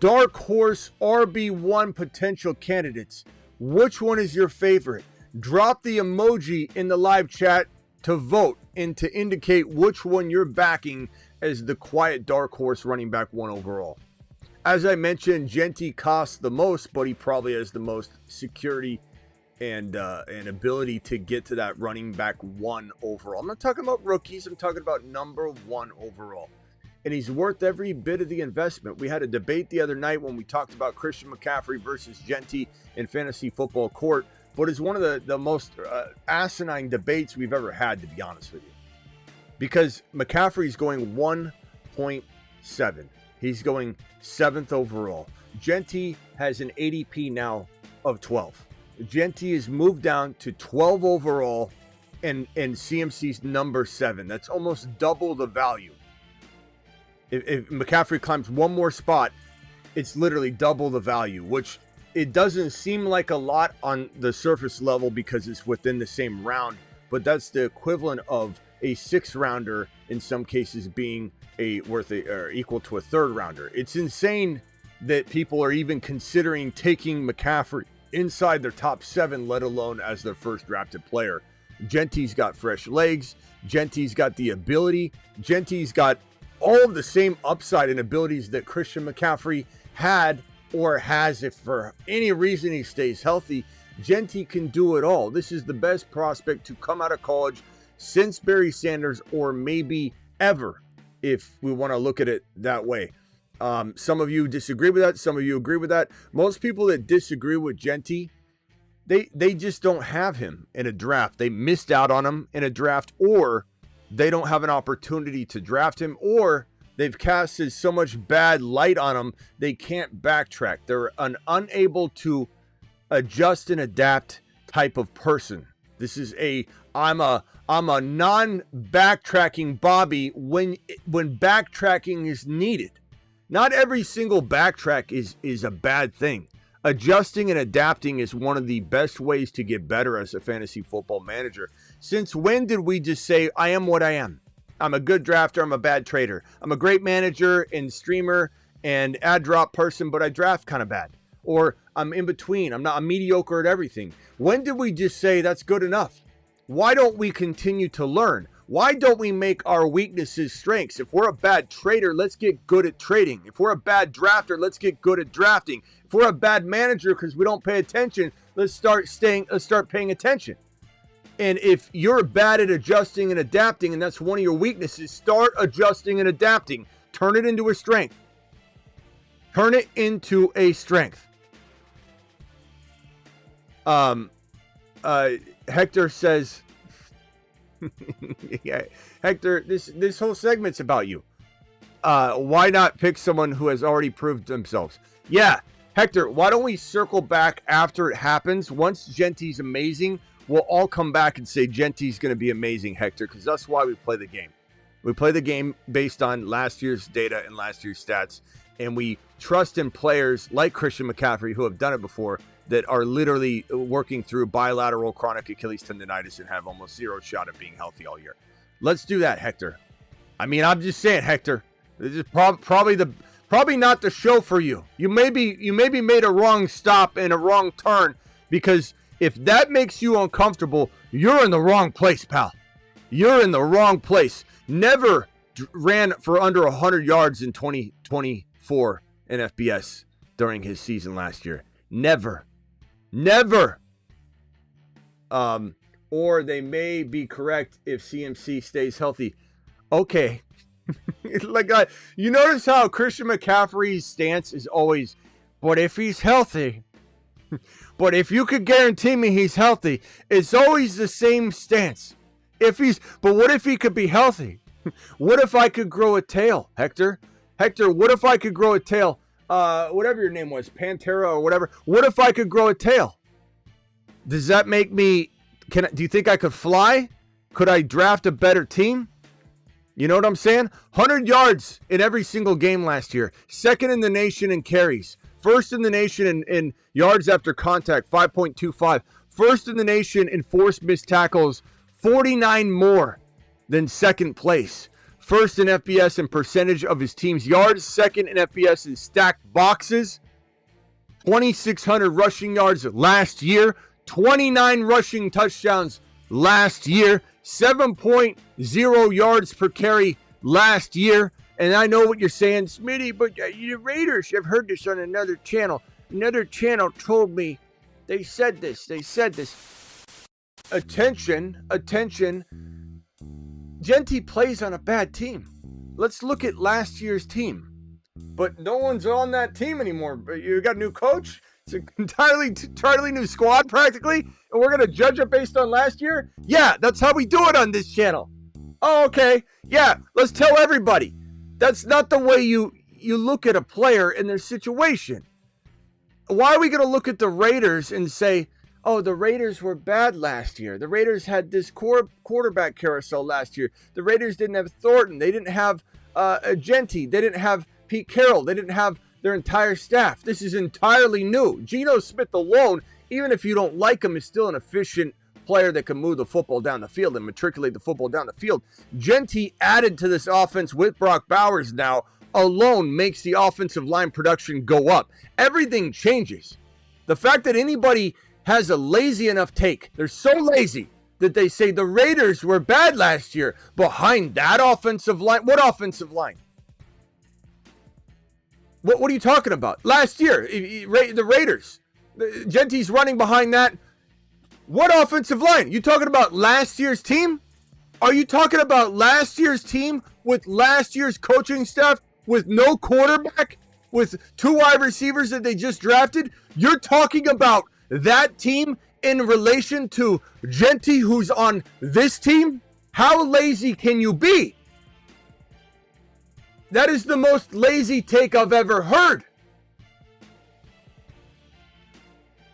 dark horse RB1 potential candidates. Which one is your favorite? Drop the emoji in the live chat to vote and to indicate which one you're backing as the quiet dark horse running back 1 overall. As I mentioned, Jeanty costs the most, but he probably has the most security and ability to get to that running back 1 overall. I'm not talking about rookies. I'm talking about number 1 overall. And he's worth every bit of the investment. We had a debate the other night when we talked about Christian McCaffrey versus Jeanty in fantasy football court, but it's one of the most asinine debates we've ever had, to be honest with you. Because McCaffrey's going 1.7. He's going 7th overall. Jeanty has an ADP now of 12. Jeanty is moved down to 12 overall and CMC's number 7. That's almost double the value. If McCaffrey climbs one more spot, it's literally double the value, which it doesn't seem like a lot on the surface level because it's within the same round, but that's the equivalent of a 6th rounder in some cases being equal to a 3rd rounder. It's insane that people are even considering taking McCaffrey inside their top 7, let alone as their first drafted player. Jeanty's got fresh legs. Jeanty's got the ability. Jeanty's got all of the same upside and abilities that Christian McCaffrey had or has. If for any reason he stays healthy, Jeanty can do it all. This is the best prospect to come out of college since Barry Sanders, or maybe ever, if we want to look at it that way. Some of you disagree with that. Some of you agree with that. Most people that disagree with Jeanty, they just don't have him in a draft. They missed out on him in a draft, or they don't have an opportunity to draft him, or they've casted so much bad light on him they can't backtrack. They're an unable to adjust and adapt type of person. This is I'm a non-backtracking Bobby when backtracking is needed. Not every single backtrack is a bad thing. Adjusting and adapting is one of the best ways to get better as a fantasy football manager. Since when did we just say, I am what I am? I'm a good drafter, I'm a bad trader. I'm a great manager and streamer and ad drop person, but I draft kind of bad. Or I'm in between, I'm mediocre at everything. When did we just say that's good enough? Why don't we continue to learn? Why don't we make our weaknesses strengths? If we're a bad trader, let's get good at trading. If we're a bad drafter, let's get good at drafting. If we're a bad manager because we don't pay attention, let's start paying attention. And if you're bad at adjusting and adapting, and that's one of your weaknesses, start adjusting and adapting. Turn it into a strength. Turn it into a strength. Hector says, yeah, Hector, this whole segment's about you. Why not pick someone who has already proved themselves? Yeah, Hector, why don't we circle back after it happens? Once Jeanty's amazing, we'll all come back and say Jeanty's going to be amazing, Hector, because that's why we play the game. We play the game based on last year's data and last year's stats, and we trust in players like Christian McCaffrey who have done it before, that are literally working through bilateral chronic Achilles tendonitis and have almost zero shot at being healthy all year. Let's do that, Hector. I mean, I'm just saying, Hector, this is probably not the show for you. You maybe made a wrong stop and a wrong turn, because if that makes you uncomfortable, you're in the wrong place, pal. You're in the wrong place. Never ran for under 100 yards in 2024 in FBS during his season last year. Never. Or they may be correct if CMC stays healthy. Okay. You notice how Christian McCaffrey's stance is always, but if he's healthy, but if you could guarantee me he's healthy, it's always the same stance. But what if he could be healthy? What if I could grow a tail, Hector? Hector, what if I could grow a tail? Whatever your name was, Pantera or whatever. What if I could grow a tail? Does that make me, do you think I could fly? Could I draft a better team? You know what I'm saying? 100 yards in every single game last year. Second in the nation in carries. First in the nation in yards after contact, 5.25. First in the nation in forced missed tackles, 49 more than second place. First in FBS in percentage of his team's yards. Second in FBS in stacked boxes. 2,600 rushing yards last year. 29 rushing touchdowns last year. 7.0 yards per carry last year. And I know what you're saying, Smitty, but the Raiders, I've heard this on another channel. Another channel told me, they said this. Attention. Jeanty plays on a bad team. Let's look at last year's team. But no one's on that team anymore. You got a new coach. It's an entirely new squad practically. And we're going to judge it based on last year? Yeah, that's how we do it on this channel. Oh, okay. Yeah, let's tell everybody. That's not the way you look at a player in their situation. Why are we going to look at the Raiders and say, oh, the Raiders were bad last year. The Raiders had this quarterback carousel last year. The Raiders didn't have Thornton. They didn't have Jeanty. They didn't have Pete Carroll. They didn't have their entire staff. This is entirely new. Geno Smith alone, even if you don't like him, is still an efficient player that can move the football down the field and matriculate the football down the field. Jeanty added to this offense with Brock Bowers now alone makes the offensive line production go up. Everything changes. The fact that anybody has a lazy enough take, they're so lazy that they say the Raiders were bad last year. Behind that offensive line, what offensive line? What are you talking about? Last year, the Raiders. Jeanty's running behind that. What offensive line? You talking about last year's team? Are you talking about last year's team with last year's coaching staff with no quarterback, with 2 wide receivers that they just drafted? You're talking about that team in relation to Jeanty, who's on this team? How lazy can you be? That is the most lazy take I've ever heard.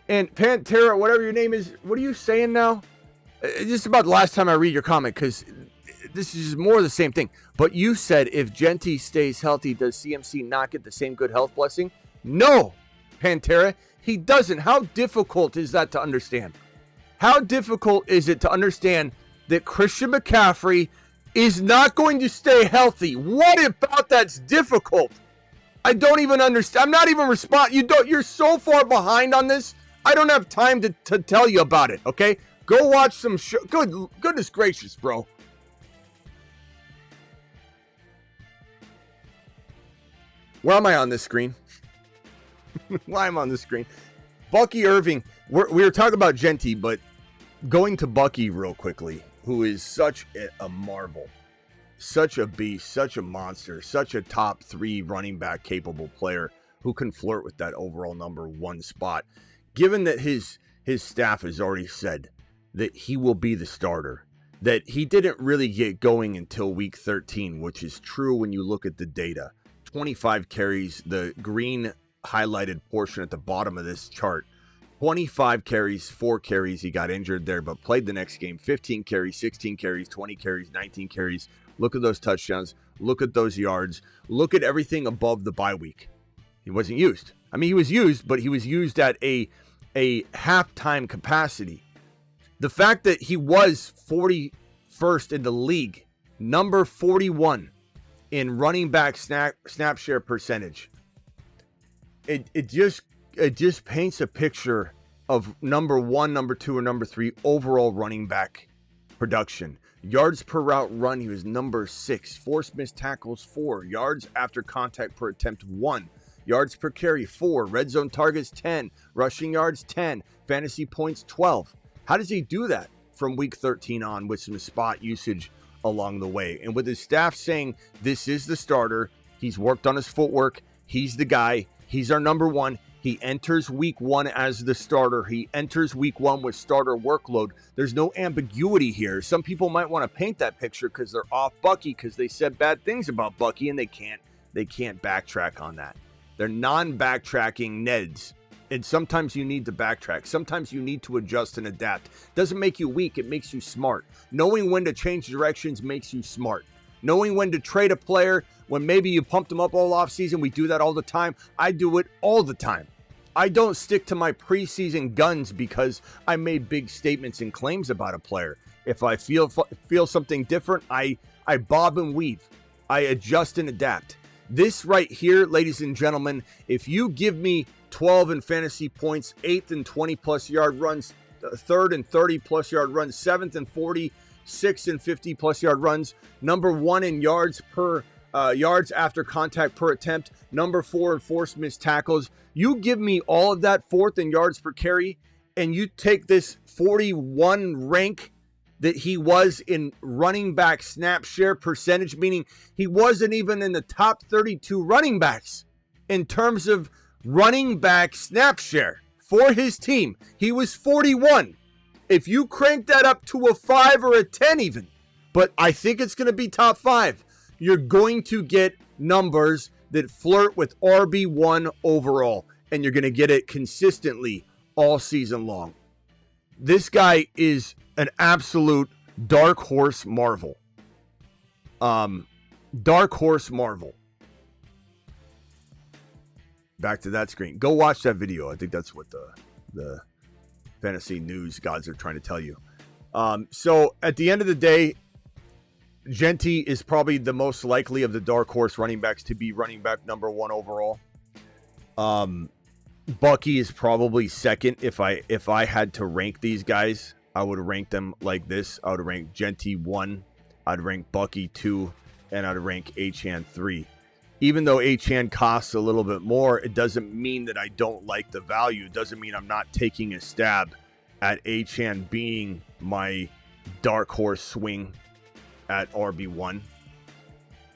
And Pantera, whatever your name is, what are you saying now? This is about the last time I read your comment, because this is more of the same thing. But you said if Jeanty stays healthy, does CMC not get the same good health blessing? No, Pantera, he doesn't. How difficult is that to understand? How difficult is it to understand that Christian McCaffrey is not going to stay healthy? What about that's difficult? I don't even understand. I'm not even responding. You're so far behind on this. I don't have time to tell you about it, okay? Go watch some show. Goodness gracious, bro. Where am I on this screen? Why am I on this screen? Bucky Irving. We were talking about Jeanty, but going to Bucky real quickly, who is such a marvel. Such a beast, such a monster, such a top 3 running back capable player who can flirt with that overall number 1 spot. Given that his staff has already said that he will be the starter, that he didn't really get going until week 13, which is true when you look at the data. 25 carries, the green highlighted portion at the bottom of this chart. 25 carries, 4 carries. He got injured there, but played the next game. 15 carries, 16 carries, 20 carries, 19 carries. Look at those touchdowns. Look at those yards. Look at everything above the bye week. He wasn't used. I mean, he was used, but he was used at a halftime capacity. The fact that he was 41st in the league, number 41 in running back snap share percentage. It just paints a picture of number 1, number 2, or number 3 overall running back production. Yards per route run, he was number 6. Forced missed tackles, 4. Yards after contact per attempt, 1. Yards per carry, 4. Red zone targets, 10. Rushing yards, 10. Fantasy points, 12. How does he do that from week 13 on with some spot usage along the way? And with his staff saying this is the starter, he's worked on his footwork, he's the guy, he's our number 1. He enters week 1 as the starter. He enters week 1 with starter workload. There's no ambiguity here. Some people might want to paint that picture because they're off Bucky because they said bad things about Bucky, and they can't backtrack on that. They're non-backtracking Neds. And sometimes you need to backtrack. Sometimes you need to adjust and adapt. Doesn't make you weak. It makes you smart. Knowing when to change directions makes you smart. Knowing when to trade a player when maybe you pumped them up all off season. We do that all the time. I do it all the time. I don't stick to my preseason guns because I made big statements and claims about a player. If I feel something different, I bob and weave. I adjust and adapt. This right here, ladies and gentlemen, if you give me 12 in fantasy points, 8th and 20+ yard runs, 3rd and 30+ yard runs, 7th and 40, 6th and 50+ yard runs, number 1 in yards after contact per attempt, number 4 in forced missed tackles. You give me all of that, 4th in yards per carry, and you take this 41 rank that he was in running back snap share percentage, meaning he wasn't even in the top 32 running backs in terms of running back snap share for his team. He was 41. If you crank that up to a 5 or a 10 even, but I think it's going to be top 5, you're going to get numbers that flirt with RB1 overall, and you're going to get it consistently all season long. This guy is an absolute dark horse marvel. Dark horse marvel. Back to that screen. Go watch that video. I think that's what the fantasy news gods are trying to tell you. So at the end of the day, Jeanty is probably the most likely of the dark horse running backs to be running back number 1 overall. Bucky is probably second. If I had to rank these guys, I would rank them like this. I would rank Jeanty 1, I'd rank Bucky 2, and I'd rank Achane 3. Even though Achane costs a little bit more, it doesn't mean that I don't like the value. It doesn't mean I'm not taking a stab at Achane being my dark horse swing at RB1.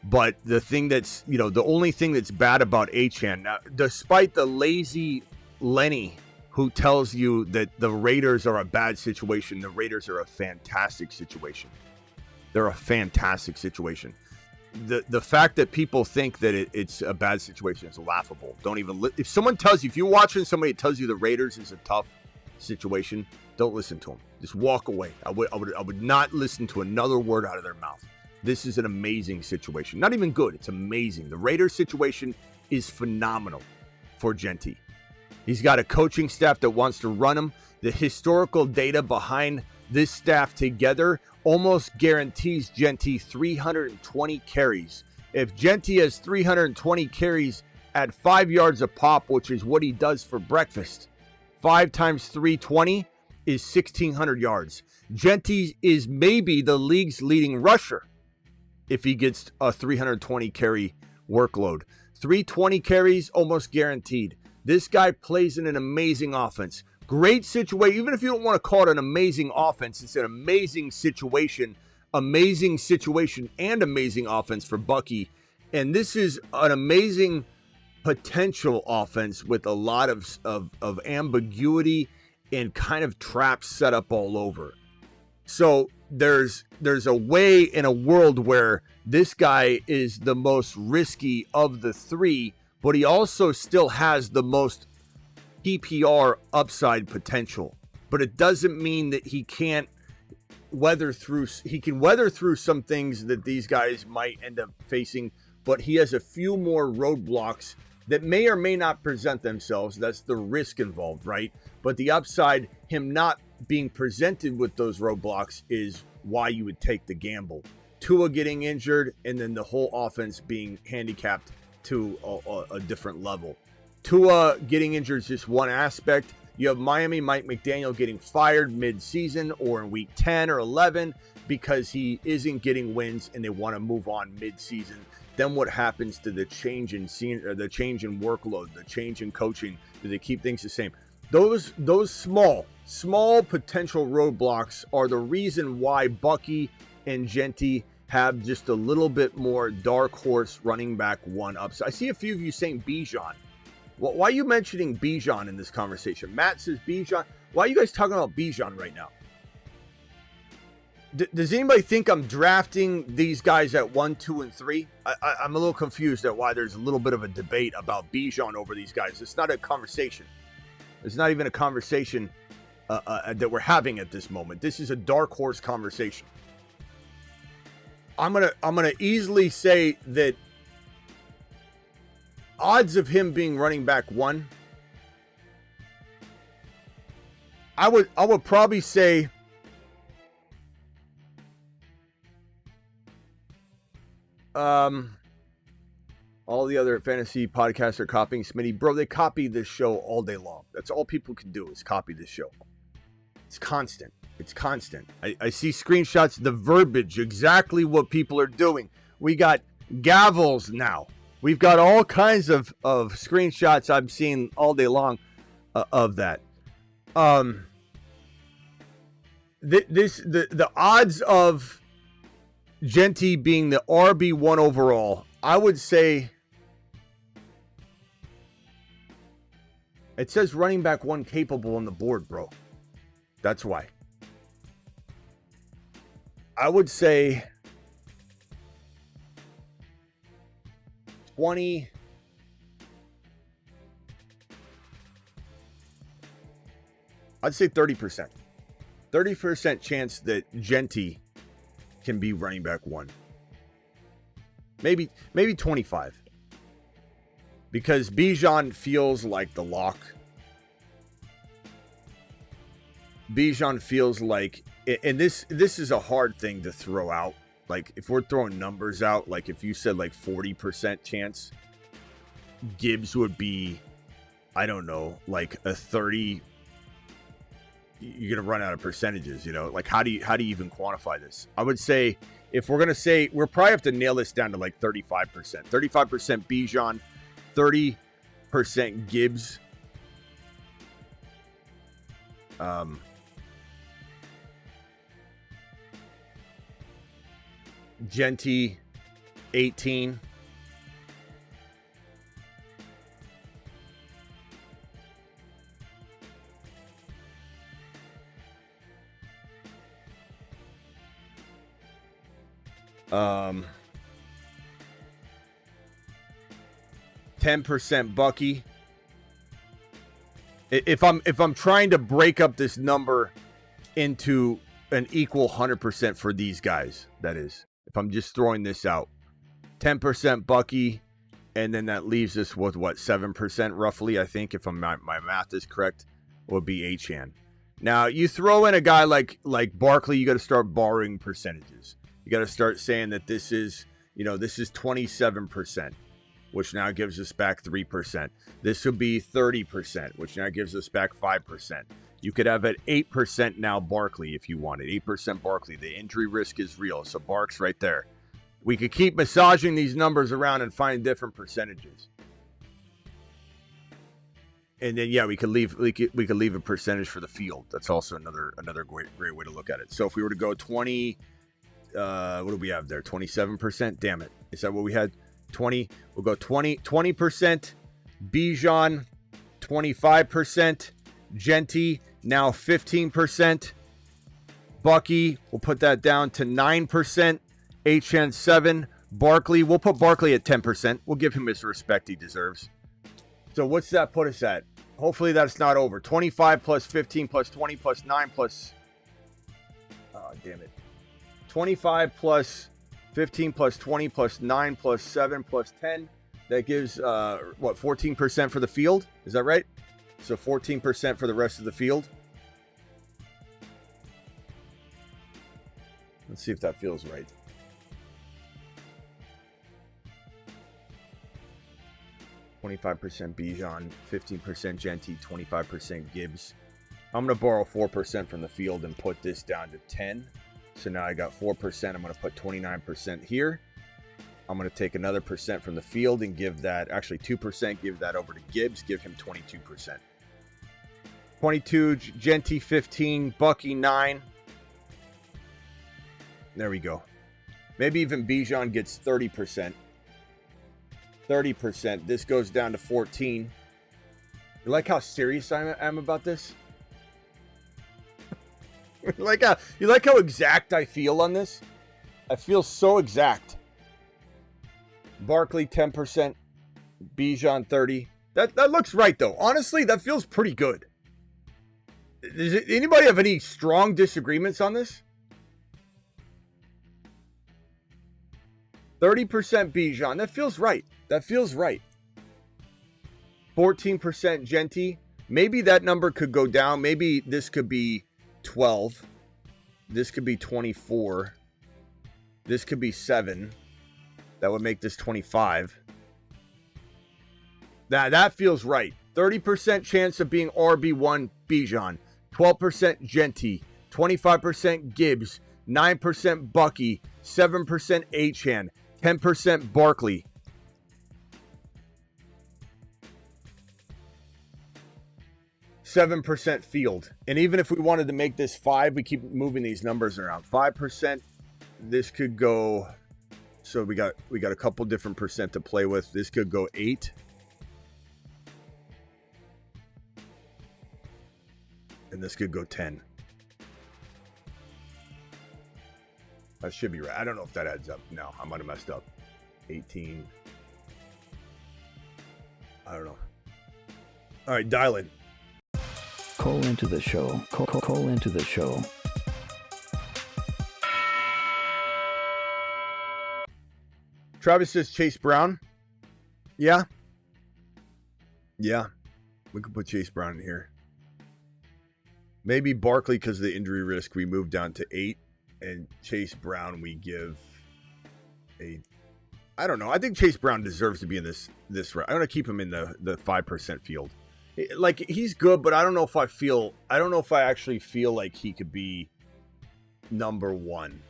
But the thing that's, the only thing that's bad about Achane, now, despite the lazy Lenny who tells you that the Raiders are a bad situation, the Raiders are a fantastic situation. They're a fantastic situation. The fact that people think that it's a bad situation is laughable. Don't even if someone tells you, if you're watching somebody that tells you the Raiders is a tough situation, don't listen to them. Just walk away. I would not listen to another word out of their mouth. This is an amazing situation. Not even good. It's amazing. The Raiders situation is phenomenal for Jeanty. He's got a coaching staff that wants to run him. The historical data behind this staff together almost guarantees Jeanty 320 carries. If Jeanty has 320 carries at 5 yards a pop, which is what he does for breakfast, 5 times 320 is 1,600 yards. Jeanty is maybe the league's leading rusher if he gets a 320 carry workload. 320 carries, almost guaranteed. This guy plays in an amazing offense. Great situation. Even if you don't want to call it an amazing offense, it's an amazing situation. Amazing situation and amazing offense for Bucky. And this is an amazing potential offense with a lot of ambiguity and kind of traps set up all over. So there's a way in a world where this guy is the most risky of the 3, but he also still has the most PPR upside potential. But it doesn't mean that he can't weather through. He can weather through some things that these guys might end up facing, but he has a few more roadblocks that may or may not present themselves. That's the risk involved, right? But the upside, him not being presented with those roadblocks, is why you would take the gamble. Tua getting injured, and then the whole offense being handicapped to a different level. Tua getting injured is just one aspect. You have Miami, Mike McDaniel getting fired mid-season or in week 10 or 11 because he isn't getting wins and they want to move on mid-season. Then what happens to the change in the change in workload, the change in coaching? Do they keep things the same? Those small potential roadblocks are the reason why Bucky and Jeanty have just a little bit more dark horse running back 1 upside. I see a few of you saying Bijan. Well, why are you mentioning Bijan in this conversation? Matt says Bijan. Why are you guys talking about Bijan right now? Does anybody think I'm drafting these guys at 1, 2, and 3? I'm a little confused at why there's a little bit of a debate about Bijan over these guys. It's not a conversation. It's not even a conversation that we're having at this moment. This is a dark horse conversation. I'm gonna easily say that odds of him being running back 1, I would probably say All the other fantasy podcasts are copying Smitty. Bro, they copy this show all day long. That's all people can do is copy this show. It's constant. It's constant. I see screenshots, the verbiage, exactly what people are doing. We got gavels now. We've got all kinds of screenshots I'm seeing all day long of that. The odds of Jeanty being the RB1 overall, I would say it says running back 1 capable on the board, bro. That's why. I would say 20. I'd say 30%. 30% chance that Jeanty can be running back 1. Maybe 25. Because Bijan feels like the lock. Bijan feels like, and this is a hard thing to throw out. Like, if we're throwing numbers out, like if you said like 40% chance, Gibbs would be, I don't know, like a 30. You're gonna run out of percentages, you know. Like, how do you even quantify this? I would say, if we're gonna say, we're probably have to nail this down to like 35%. 35% Bijan, 30% Gibbs. Jeanty, 18. Um, 10% Bucky. If I'm trying to break up this number into an equal 100% for these guys, that is, if I'm just throwing this out, 10% Bucky, and then that leaves us with what, 7% roughly, I think, if my math is correct, would be Achane. Now, you throw in a guy like Barkley, you got to start borrowing percentages. You got to start saying that this is 27%, which now gives us back 3%. This would be 30%, which now gives us back 5%. You could have it 8% now Barkley if you wanted. 8% Barkley. The injury risk is real, so Bark's right there. We could keep massaging these numbers around and find different percentages. And then, yeah, we could leave a percentage for the field. That's also another great way to look at it. So if we were to go 20, what do we have there? 27%? Damn it. Is that what we had? 20. We'll go 20%. Bijan, 25%. Jeanty, now 15%. Bucky, we'll put that down to 9%. Achane, 7%. Barkley, we'll put Barkley at 10%. We'll give him his respect he deserves. So what's that put us at? Hopefully that's not over. 25 plus 15 plus 20 plus 9 plus... Oh, damn it. 25 plus 15 plus 20 plus 9 plus 7 plus 10. That gives, 14% for the field? Is that right? So 14% for the rest of the field. Let's see if that feels right. (25% Bijan, 15% Jeanty, 25% Gibbs). I'm going to borrow 4% from the field and put this down to 10. So now I got 4%. I'm going to put 29% here. I'm going to take another percent from the field and give that, actually 2%, give that over to Gibbs, give him 22%. 22, Jeanty 15, Bucky 9. There we go. Maybe even Bijan gets 30%. 30%. This goes down to 14. You like how serious I am about this? You like how exact I feel on this? I feel so exact. Barkley 10%, Bijan 30. That looks right though. Honestly, that feels pretty good. Does anybody have any strong disagreements on this? 30% Bijan. That feels right. That feels right. 14% Jeanty. Maybe that number could go down. Maybe this could be 12. This could be 24. This could be 7. That would make this 25. That feels right. 30% chance of being RB1 Bijan, 12% Jeanty, 25% Gibbs, 9% Bucky, 7% Achane, 10% Barkley. %, Field. And even if we wanted to make this 5, we keep moving these numbers around. 5%, this could go, so we got a couple different percent to play with. This could go 8. And this could go 10. That should be right. I don't know if that adds up. No, I might have messed up. 18. I don't know. All right, dial in. Call into the show. Call into the show. Travis says Chase Brown. Yeah. Yeah. We could put Chase Brown in here. Maybe Barkley, because of the injury risk, we move down to 8. And Chase Brown, we give a... I don't know. I think Chase Brown deserves to be in this round. I'm going to keep him in the 5% field. Like, he's good, but I don't know if I actually feel like he could be number 1.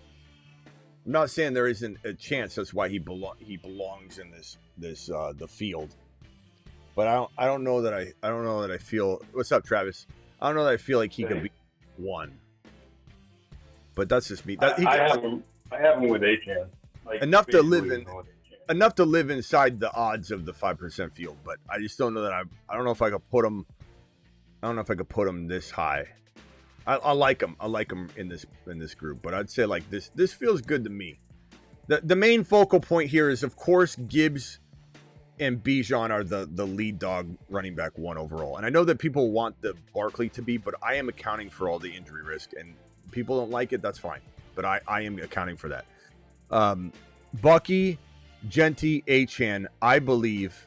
I'm not saying there isn't a chance. That's why he belongs in the field. But I don't know that I feel. What's up, Travis? I don't know that I feel like he could be 1. But that's just me. I have him with Achane. Like, enough to live inside the odds of the 5% field. But I just don't know that I don't know if I could put him. I don't know if I could put him this high. I like him. I like him in this group. But I'd say like this feels good to me. The main focal point here is, of course, Gibbs and Bijan are the lead dog running back 1 overall. And I know that people want the Barkley to be, but I am accounting for all the injury risk. And people don't like it, that's fine. But I am accounting for that. Bucky, Jeanty, Achane, I believe,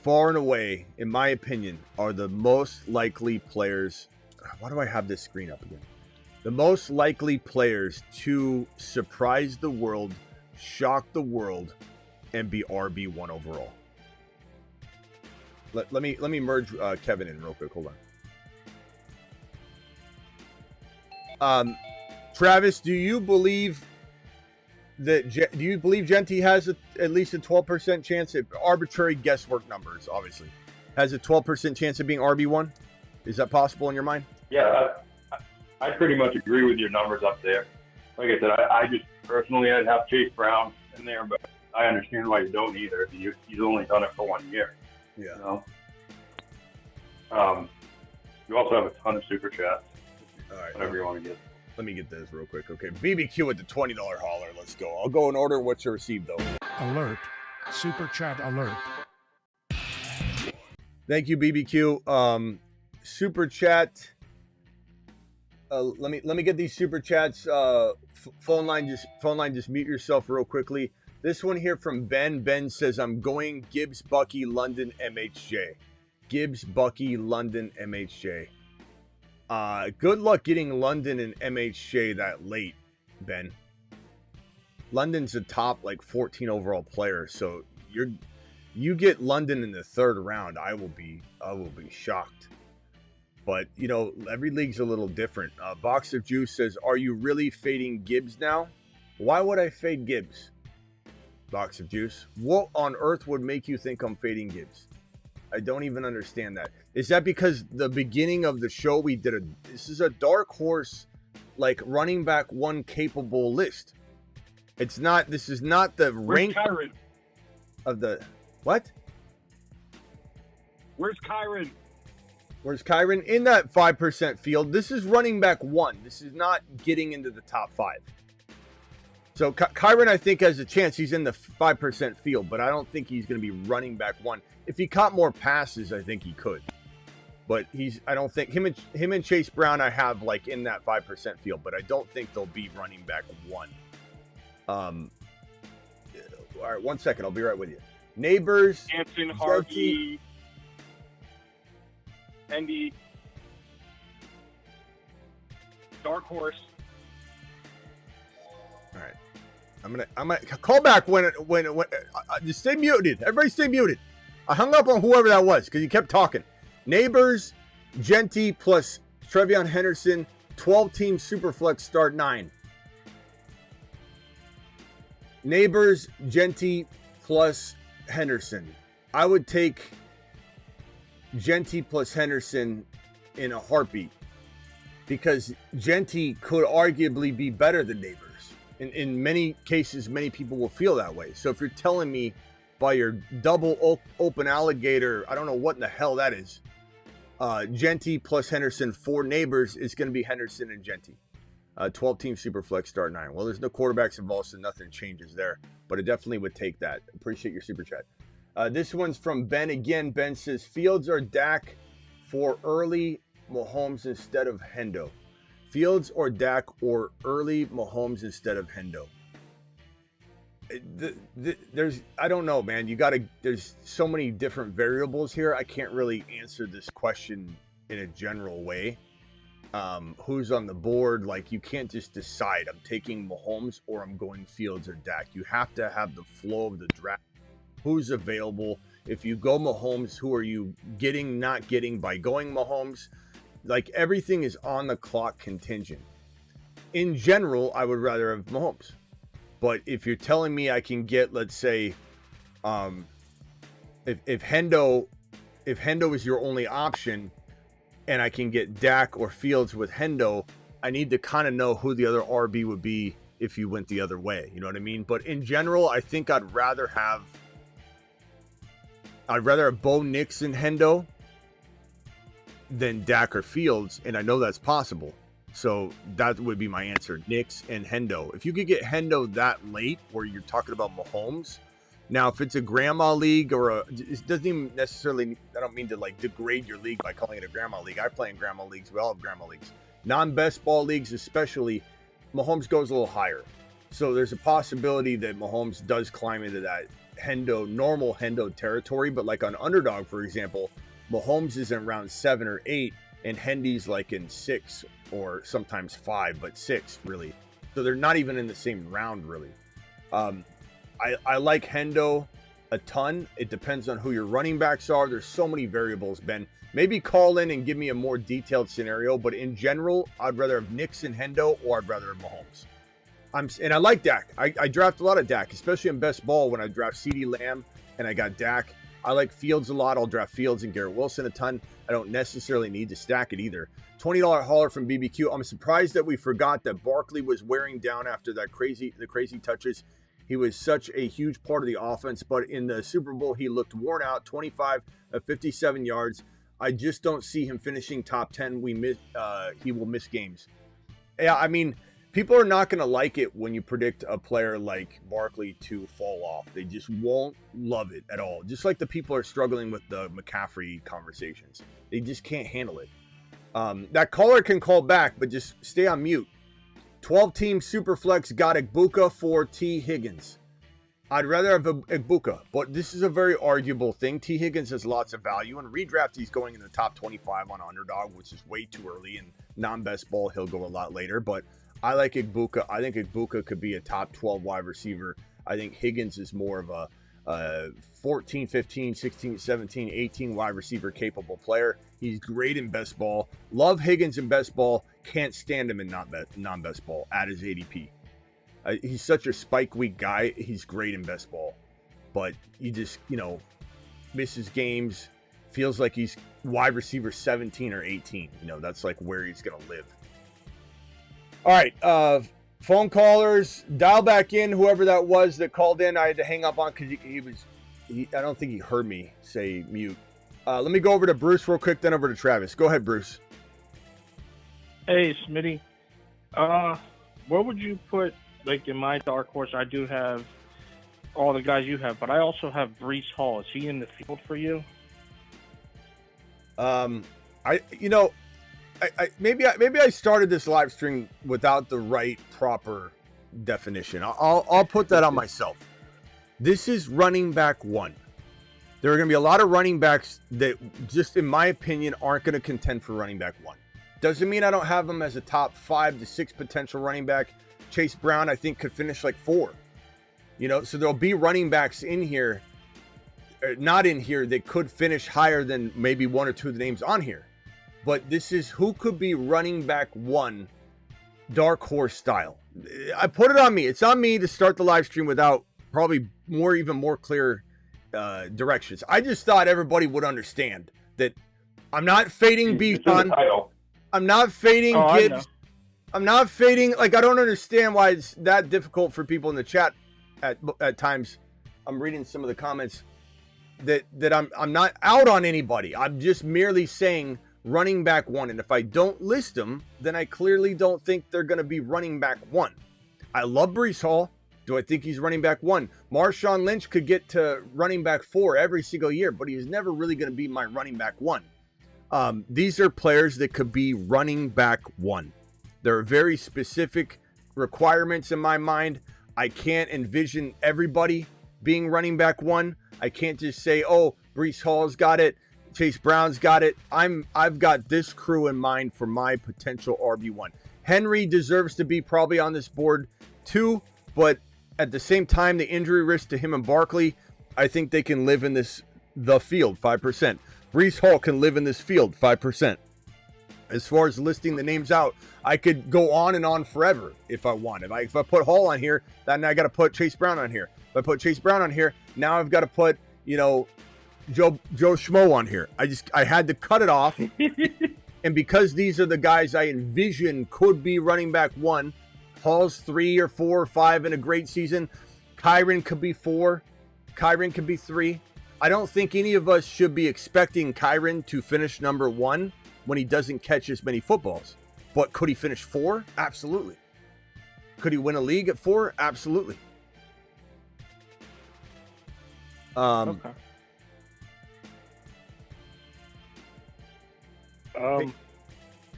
far and away, in my opinion, are the most likely players. Why do I have this screen up again? The most likely players to surprise the world, shock the world, and be RB1 overall. Let me merge Kevin in real quick. Hold on. Travis, do you believe Jeanty has at least a 12% chance? At arbitrary guesswork numbers, obviously, has a 12% chance of being RB1? Is that possible in your mind? Yeah, I pretty much agree with your numbers up there. Like I said, I just personally, I'd have Chase Brown in there, but I understand why you don't either. He's only done it for 1 year. Yeah. You know? You also have a ton of super chats. All right. Whatever you want to get. Let me get this real quick. Okay, BBQ with the $20 hauler. Let's go. I'll go in order. What's your receive though? Alert. Super chat alert. Thank you, BBQ. Super chat. Let me get these super chats. Phone line, just mute yourself real quickly. This one here from Ben. Ben says, I'm going Gibbs, Bucky, London, MHJ. Gibbs, Bucky, London, MHJ. Good luck getting London and MHJ that late, Ben. London's a top like 14 overall player, so you get London in the 3rd round, I will be shocked. But you know, every league's a little different. Box of Juice says, are you really fading Gibbs now? Why would I fade Gibbs? Box of Juice. What on earth would make you think I'm fading Gibbs? I don't even understand that. Is that because the beginning of the show we did this is a dark horse, like running back 1 capable list. It's not. This is not the rank of the what? Where's Kyron? Where's Kyron in that 5% field? This is running back 1. This is not getting into the top 5. So Kyron, I think, has a chance. He's in the 5% field, but I don't think he's going to be running back 1. If he caught more passes, I think he could. But I don't think him and Chase Brown I have like in that 5% field, but I don't think they'll be running back 1. All right, 1 second. I'll be right with you. Neighbors, Hanson, Harvey, Andy, Dark Horse. All right. I'm gonna call back when just stay muted. Everybody stay muted. I hung up on whoever that was because he kept talking. Neighbors, Jeanty plus Trevion Henderson, 12-team Superflex start 9. Neighbors, Jeanty plus Henderson. I would take Jeanty plus Henderson in a heartbeat because Jeanty could arguably be better than Neighbors. In many cases, many people will feel that way. So if you're telling me by your double open alligator, I don't know what in the hell that is, Jeanty plus Henderson for Neighbors is going to be Henderson and Jeanty. 12-team Superflex start 9. Well, there's no quarterbacks involved, so nothing changes there. But I definitely would take that. Appreciate your super chat. This one's from Ben again. Ben says, Fields or Dak for early Mahomes instead of Hendo. Fields or Dak or early Mahomes instead of Hendo. I don't know, man. There's so many different variables here. I can't really answer this question in a general way. Who's on the board? Like, you can't just decide I'm taking Mahomes or I'm going Fields or Dak. You have to have the flow of the draft. Who's available? If you go Mahomes, who are you getting, not getting by going Mahomes? Like, everything is on the clock contingent. In general, I would rather have Mahomes. But if you're telling me I can get, let's say, if Hendo is your only option, and I can get Dak or Fields with Hendo, I need to kind of know who the other RB would be if you went the other way. You know what I mean? But in general, I think I'd rather have Bo Nix and Hendo than Dak or Fields, and I know that's possible. So that would be my answer, Nix and Hendo. If you could get Hendo that late where you're talking about Mahomes, now if it's a grandma league or it doesn't even necessarily, I don't mean to like degrade your league by calling it a grandma league. I play in grandma leagues. We all have grandma leagues. Non-best ball leagues especially, Mahomes goes a little higher. So there's a possibility that Mahomes does climb into that normal Hendo territory. But like on Underdog, for example, Mahomes is in round 7 or 8 and Hendy's like in 6 or sometimes 5, but 6 really. So they're not even in the same round really. I like Hendo a ton. It depends on who your running backs are. There's so many variables, Ben. Maybe call in and give me a more detailed scenario, but in general, I'd rather have Nix and Hendo or I'd rather have Mahomes. And I like Dak. I draft a lot of Dak, especially in best ball when I draft CeeDee Lamb and I got Dak. I like Fields a lot. I'll draft Fields and Garrett Wilson a ton. I don't necessarily need to stack it either. $20 hauler from BBQ. I'm surprised that we forgot that Barkley was wearing down after the crazy touches. He was such a huge part of the offense, but in the Super Bowl, he looked worn out, 25 of 57 yards. I just don't see him finishing top 10. He will miss games. Yeah, I mean, people are not going to like it when you predict a player like Barkley to fall off. They just won't love it at all. Just like the people are struggling with the McCaffrey conversations. They just can't handle it. That caller can call back, but just stay on mute. 12-team Superflex got Igbuka for T. Higgins. I'd rather have Igbuka, but this is a very arguable thing. T. Higgins has lots of value, and redraft he's going in the top 25 on Underdog, which is way too early, and non-best ball he'll go a lot later, but I like Igbuka. I think Igbuka could be a top 12 wide receiver. I think Higgins is more of a 14, 15, 16, 17, 18 wide receiver capable player. He's great in best ball. Love Higgins in best ball. Can't stand him in non-best ball at his ADP. He's such a spike week guy. He's great in best ball. But he just, misses games. Feels like he's wide receiver 17 or 18. That's like where he's going to live. All right. Phone callers, dial back in. Whoever that was that called in, I had to hang up on because I don't think he heard me say mute. Let me go over to Bruce real quick, then over to Travis. Go ahead, Bruce. Hey, Smitty. Where would you put, like, in my dark horse? I do have all the guys you have, but I also have Breece Hall. Is he in the field for you? Maybe I started this live stream without the right proper definition. I'll put that on myself. This is running back 1. There are going to be a lot of running backs that just, in my opinion, aren't going to contend for running back 1. Doesn't mean I don't have him as a top 5 to 6 potential running back. Chase Brown, I think, could finish like 4. So there'll be running backs in here, not in here, that could finish higher than maybe one or two of the names on here. But this is who could be running back one, dark horse style. I put it on me. It's on me to start the live stream without probably even more clear directions. I just thought everybody would understand that I'm not fading Bijan. I'm not fading Gibbs. I'm not fading. I don't understand why it's that difficult for people in the chat at times. I'm reading some of the comments that I'm not out on anybody. I'm just merely saying running back one. And if I don't list them, then I clearly don't think they're going to be running back one. I love Breece Hall. Do I think he's running back one? Marshawn Lynch could get to running back 4 every single year, but he's never really going to be my running back one. These are players that could be running back one. There are very specific requirements in my mind. I can't envision everybody being running back one. I can't just say, oh, Breece Hall's got it, Chase Brown's got it. I've got this crew in mind for my potential RB1. Henry deserves to be probably on this board too, but at the same time, the injury risk to him and Barkley, I think they can live in the field 5%. Breece Hall can live in this field 5%. As far as listing the names out, I could go on and on forever if I want. If I put Hall on here, then I got to put Chase Brown on here. If I put Chase Brown on here, now I've got to put, Joe Schmo on here. I had to cut it off. And because these are the guys I envision could be running back one, Hall's 3 or 4 or 5 in a great season. Kyren could be 4. Kyren could be 3. I don't think any of us should be expecting Kyren to finish number 1 when he doesn't catch as many footballs. But could he finish 4? Absolutely. Could he win a league at 4? Absolutely. Okay.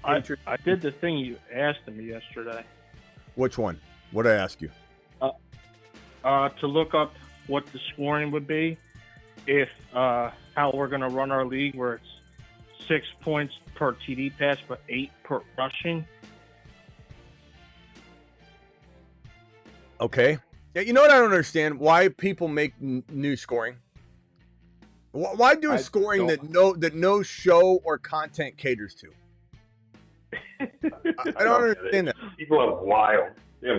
I did the thing you asked me yesterday. Which one? What did I ask you? To look up what the scoring would be if how we're going to run our league, where it's 6 points per TD pass, but 8 per rushing. Okay. Yeah, you know what I don't understand? Why people make new scoring? Why do a scoring that no show or content caters to? I don't understand that. People have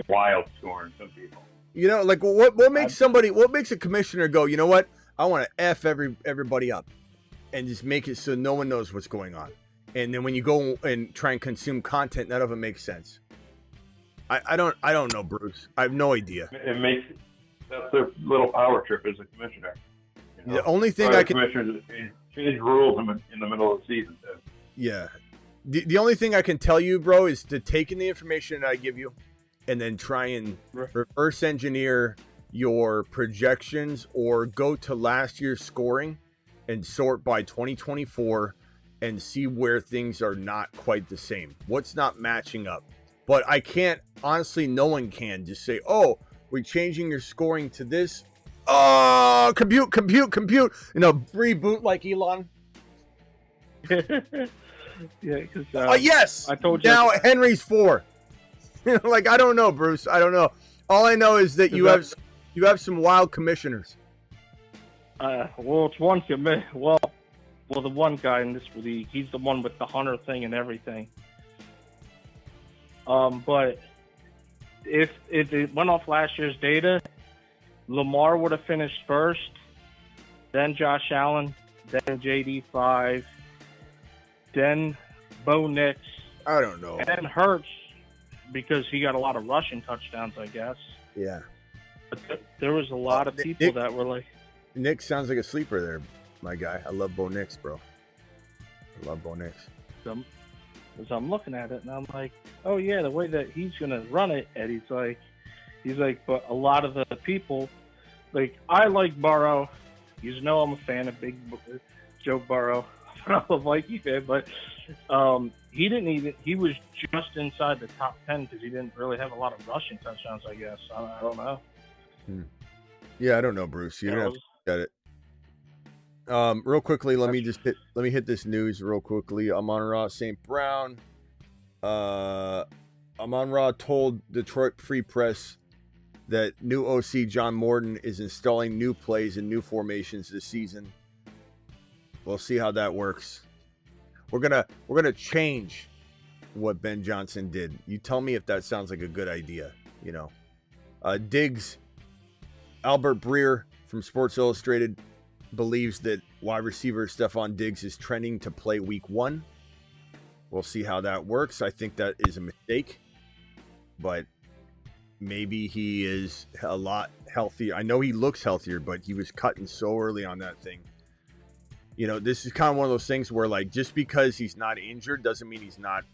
wild scoring, some people. What makes a commissioner go, you know what? I want to F everybody up and just make it so no one knows what's going on. And then when you go and try and consume content, none of it makes sense. I don't know, Bruce. I have no idea. That's their little power trip as a commissioner. The only thing I can... Commissioners change rules in the middle of the season, too. Yeah. The only thing I can tell you, bro, is to take in the information that I give you and then try and reverse engineer your projections or go to last year's scoring and sort by 2024 and see where things are not quite the same. What's not matching up. But I can't, honestly, no one can just say, oh, we're changing your scoring to this. Oh, compute. Reboot like Elon. Yeah, because yes. I told you now Henry's 4. I don't know, Bruce. I don't know. All I know is that you have some wild commissioners. Well, it's one well, the one guy in this league, he's the one with the Hunter thing and everything. But if it went off last year's data, Lamar would have finished first, then Josh Allen, then JD 5, then Bo Nix. I don't know. And then Hurts, because he got a lot of rushing touchdowns, I guess. Yeah. But there was a lot of people that were like... Nick sounds like a sleeper there, my guy. I love Bo Nix, bro. I love Bo Nix. Because I'm looking at it, and I'm like, oh, yeah, the way that he's going to run it, and he's like, but a lot of the people, I like Burrow. You know I'm a fan of Big Joe Burrow. I'm a Viking fan, but he was just inside the top 10 because he didn't really have a lot of rushing touchdowns, I guess. I don't know. Yeah, I don't know, Bruce. You don't have to get it. Real quickly, let me hit this news real quickly. Amon-Ra St. Brown. Amon-Ra told Detroit Free Press that new OC John Morton is installing new plays and new formations this season. We'll see how that works. We're gonna change what Ben Johnson did. You tell me if that sounds like a good idea. You know, Diggs, Albert Breer from Sports Illustrated believes that wide receiver Stephon Diggs is trending to play week 1. We'll see how that works. I think that is a mistake, but maybe he is a lot healthier. I know he looks healthier, but he was cutting so early on that thing. You know, this is kind of one of those things where, like, just because he's not injured doesn't mean he's not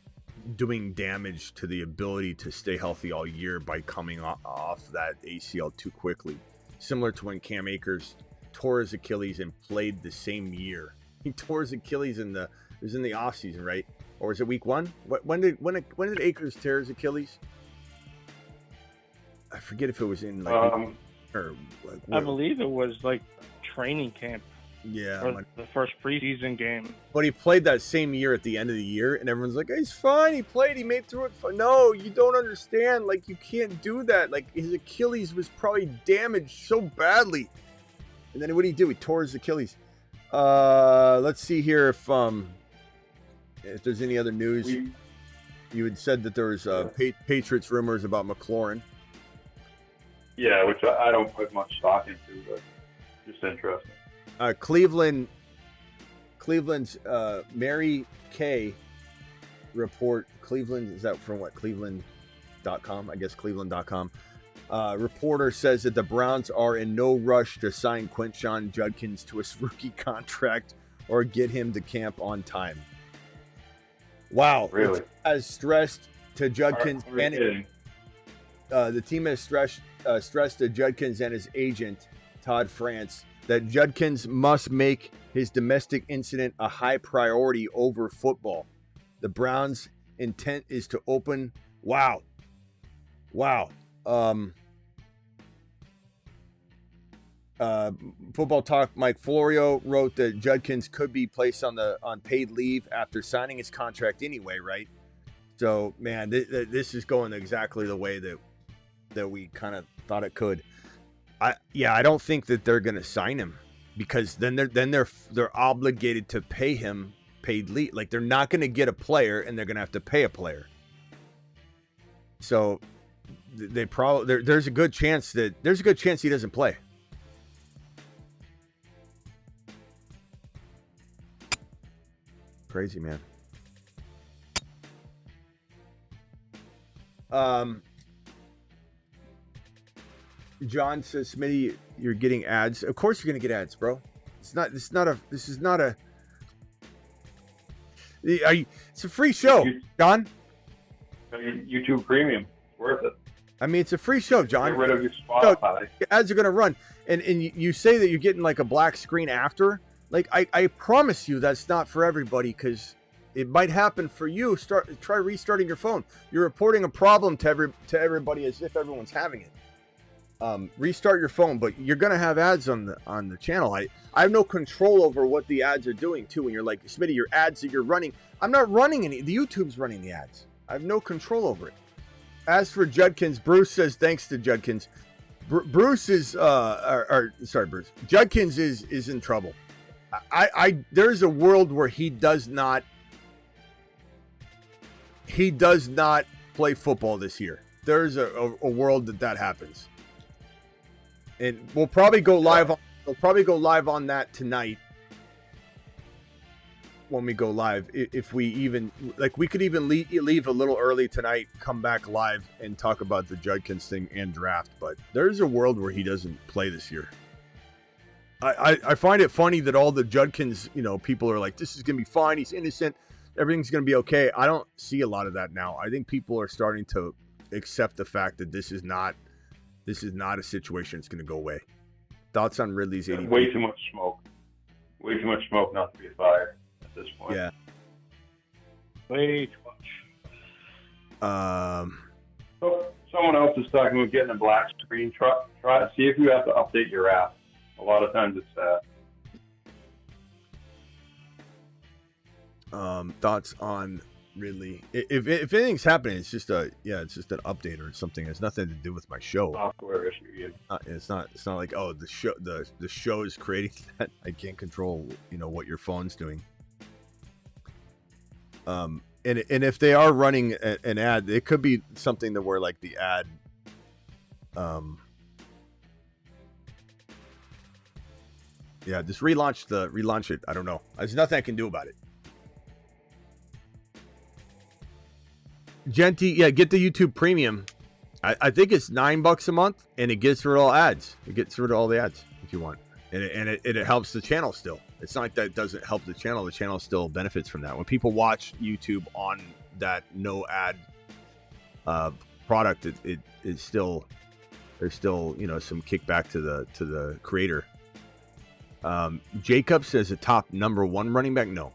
doing damage to the ability to stay healthy all year by coming off that ACL too quickly. Similar to when Cam Akers tore his Achilles and played the same year. He tore his Achilles it was in the offseason, right? Or was it week 1? When did Akers tear his Achilles? I forget if it was in I believe it was like training camp. Yeah, or the first preseason game. But he played that same year at the end of the year, and everyone's like, he's fine. He played. He made through it. No, you don't understand. Like, you can't do that. Like, his Achilles was probably damaged so badly. And then what did he do? He tore his Achilles. Let's see here if there's any other news. You had said that there was Patriots rumors about McLaurin. Yeah, which I don't put much stock into, but just interesting. Cleveland's Mary Kay report. Cleveland, is that from what? Cleveland.com? I guess Cleveland.com. Reporter says that the Browns are in no rush to sign Quinshon Judkins to his rookie contract or get him to camp on time. Wow. Really? As stressed to Judkins the team has stressed to Judkins and his agent, Todd France, that Judkins must make his domestic incident a high priority over football. The Browns' intent is to open. Wow. Football Talk Mike Florio wrote that Judkins could be placed on paid leave after signing his contract anyway, right? So, man, this is going exactly the way that we kind of thought it could. I don't think that they're going to sign him because then they're obligated to pay him paid leave. Like, they're not going to get a player and they're going to have to pay a player. So they probably there's a good chance he doesn't play. Crazy, man. John says, Smitty, you're getting ads. Of course you're gonna get ads, bro. It's a free show, John. YouTube Premium, worth it. I mean, it's a free show, John. Get rid of your Spotify. So, ads are gonna run, and you say that you're getting like a black screen after. Like, I promise you that's not for everybody, because it might happen for you. Try restarting your phone. You're reporting a problem to everybody as if everyone's having it. Restart your phone, but you're gonna have ads on the channel. I have no control over what the ads are doing too. When you're like, Smitty, your ads that you're running, I'm not running any. The YouTube's running the ads. I have no control over it. As for Judkins, Bruce says thanks to Judkins. Bruce is Bruce. Judkins is in trouble. There's a world where he does not play football this year. There's a world that happens. And we'll probably go live on that tonight when we go live. If we even, like, we could even leave a little early tonight, come back live and talk about the Judkins thing and draft. But there's a world where he doesn't play this year. I find it funny that all the Judkins, people are like, this is going to be fine. He's innocent. Everything's going to be okay. I don't see a lot of that now. I think people are starting to accept the fact that this is not a situation that's going to go away. Thoughts on Ridley's 80? Way too much smoke. Way too much smoke not to be a fire at this point. Yeah. Way too much. So someone else is talking about getting a black screen. Try to see if you have to update your app. A lot of times it's that. Thoughts on really. If anything's happening, it's just an update or something. It's nothing to do with my show. Software issue. Yeah. It's not like, oh, the show is creating that. I can't control what your phone's doing. And if they are running an ad, it could be something that where like the ad just relaunch it. I don't know. There's nothing I can do about it. Jeanty, get the YouTube Premium. I think it's $9 a month, and it gets rid of all ads. It gets rid of all the ads if you want, and it helps the channel still. It's not like that it doesn't help the channel. The channel still benefits from that. When people watch YouTube on that no ad product, it is still there's still some kickback to the creator. Jacob says a top number 1 running back. No.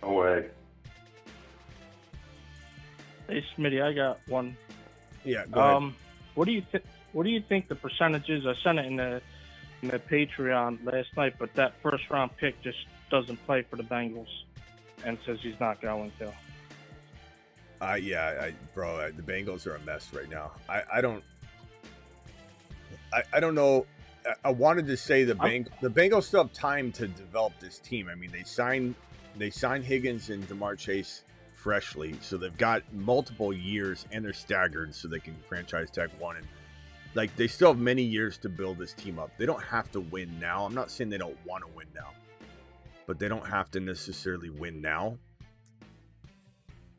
No way. Hey, Smitty, I got one. Yeah, go ahead. What do you think the percentage is? I sent it in the Patreon last night, but that first round pick just doesn't play for the Bengals, and says he's not going to. The Bengals are a mess right now. I don't know. I wanted to say the Bengals still have time to develop this team. I mean, they signed Higgins and Jamar Chase freshly, so they've got multiple years, and they're staggered, so they can franchise tag one, and like they still have many years to build this team up. They don't have to win now. I'm not saying they don't want to win now, but they don't have to necessarily win now.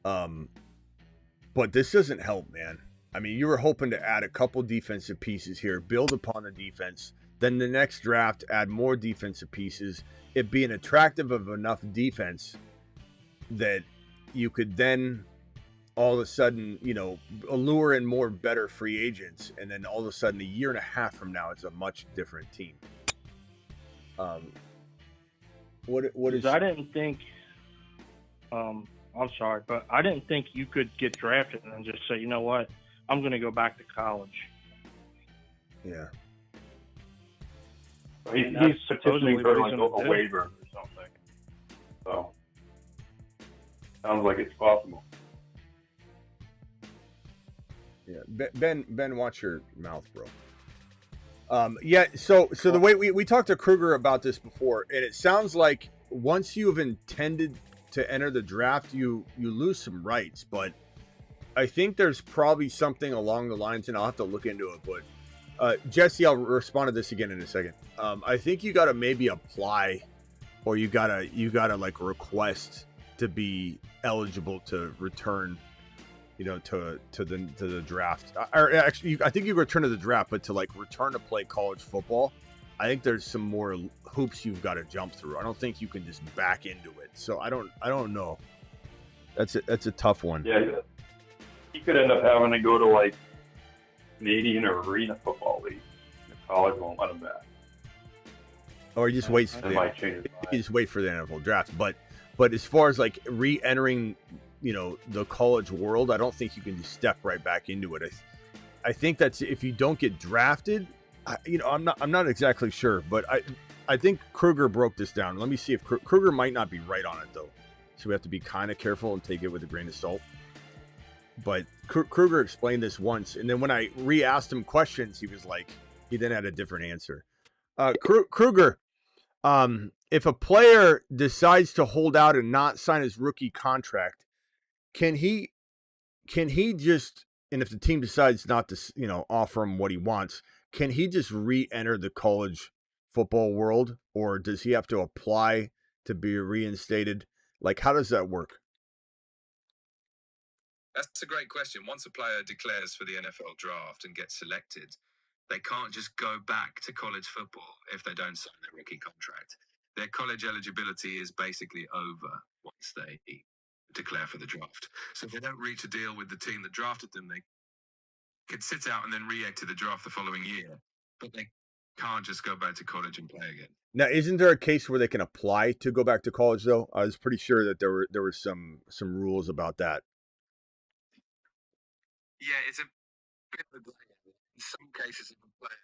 But this doesn't help, man. I mean, you were hoping to add a couple defensive pieces here, build upon the defense, then the next draft add more defensive pieces. It be an attractive of enough defense that you could then all of a sudden, allure in more better free agents, and then all of a sudden a year and a half from now it's a much different team. What is I didn't think I'm sorry, but I didn't think you could get drafted and then just say, you know what, I'm going to go back to college. Yeah. He's supposedly petitioning for like what a waiver or something. So sounds like it's possible. Yeah, Ben, watch your mouth, bro. So the way we talked to Kruger about this before, and it sounds like once you have intended to enter the draft, you lose some rights, but I think there's probably something along the lines, and I'll have to look into it, but Jesse, I'll respond to this again in a second. I think you gotta maybe apply, or you gotta like request to be eligible to return, to the draft. Or actually, I think you return to the draft, but to like return to play college football, I think there's some more hoops you've got to jump through. I don't think you can just back into it. So I don't know. That's a tough one. Yeah, he could end up having to go to like Canadian or Arena Football League. The college won't let him back. Or you just wait for the NFL draft. But as far as like re-entering, the college world, I don't think you can just step right back into it. I think that's if you don't get drafted. I'm not exactly sure, but I think Kruger broke this down. Let me see if Kruger might not be right on it though, so we have to be kind of careful and take it with a grain of salt. But Kruger explained this once, and then when I re-asked him questions, he then had a different answer. Kruger, if a player decides to hold out and not sign his rookie contract, can he just, and if the team decides not to, offer him what he wants, can he just re-enter the college football world, or does he have to apply to be reinstated? Like, how does that work? That's a great question. Once a player declares for the NFL draft and gets selected, they can't just go back to college football if they don't sign their rookie contract. Their college eligibility is basically over once they declare for the draft. So if they don't reach a deal with the team that drafted them, they could sit out and then re-enter the draft the following year. But they can't just go back to college and play again. Now, isn't there a case where they can apply to go back to college, though? I was pretty sure that there were some rules about that. Yeah, it's a bit of a delay. In some cases, if a player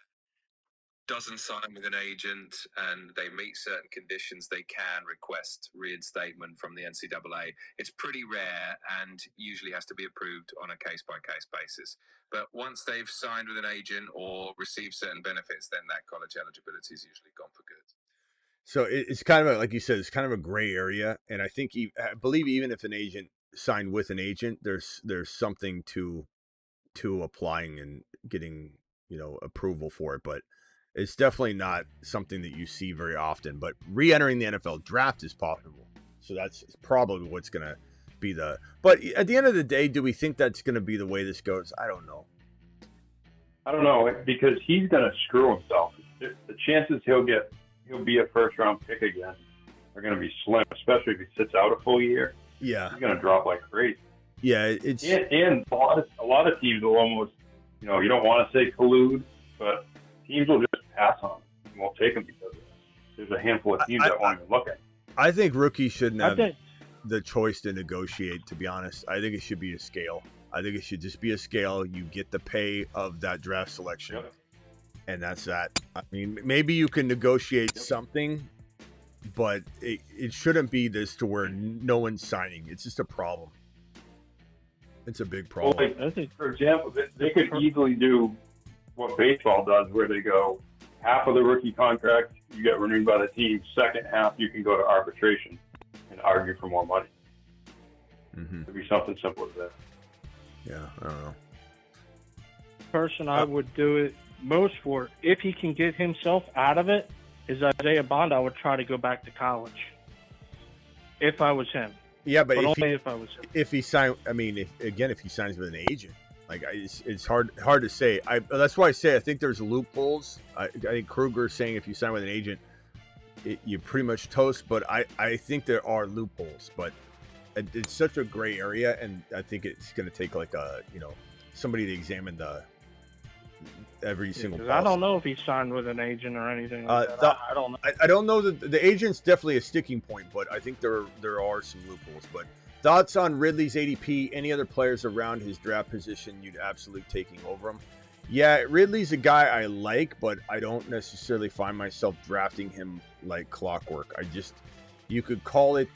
doesn't sign with an agent and they meet certain conditions, they can request reinstatement from the NCAA. It's pretty rare and usually has to be approved on a case-by-case basis. But once they've signed with an agent or received certain benefits, then that college eligibility is usually gone for good. So it's kind of like you said, it's kind of a gray area, and I believe even if an agent signed with an agent, there's something to applying and getting approval for it, but it's definitely not something that you see very often. But re-entering the NFL draft is possible, so that's probably what's going to be the. But at the end of the day, do we think that's going to be the way this goes? I don't know. Because he's going to screw himself. The chances he'll be a first-round pick again are going to be slim, especially if he sits out a full year. Yeah, he's going to drop like crazy. Yeah, it's and a lot of teams will almost, you don't want to say collude, but teams will just pass on him and won't take him because there's a handful of teams that won't even look at him. I think rookies shouldn't have the choice to negotiate. To be honest, I think it should be a scale. I think it should just be a scale. You get the pay of that draft selection, and that's that. I mean, maybe you can negotiate something, but it shouldn't be this to where no one's signing. It's just a problem. It's a big problem. Well, for example, they could easily do what baseball does, where they go, half of the rookie contract you get renewed by the team, second half you can go to arbitration and argue for more money. Mm-hmm. It'd be something simple as that. Yeah, I don't know. Person I would do it most for, if he can get himself out of it, is Isaiah Bond. I would try to go back to college if I was him. Yeah, but if I was him. If he sign, I mean, if he signs with an agent, like it's hard to say. That's why I say I think there's loopholes. I think Kruger's saying if you sign with an agent, you pretty much toast. But I think there are loopholes. But it's such a gray area, and I think it's going to take like somebody to examine every single policy. I don't know if he signed with an agent or anything like that. I don't know. I don't know that the agent's definitely a sticking point, but I think there are some loopholes. But thoughts on Ridley's ADP? Any other players around his draft position you'd absolutely taking over him? Yeah, Ridley's a guy I like, but I don't necessarily find myself drafting him like clockwork. You could call it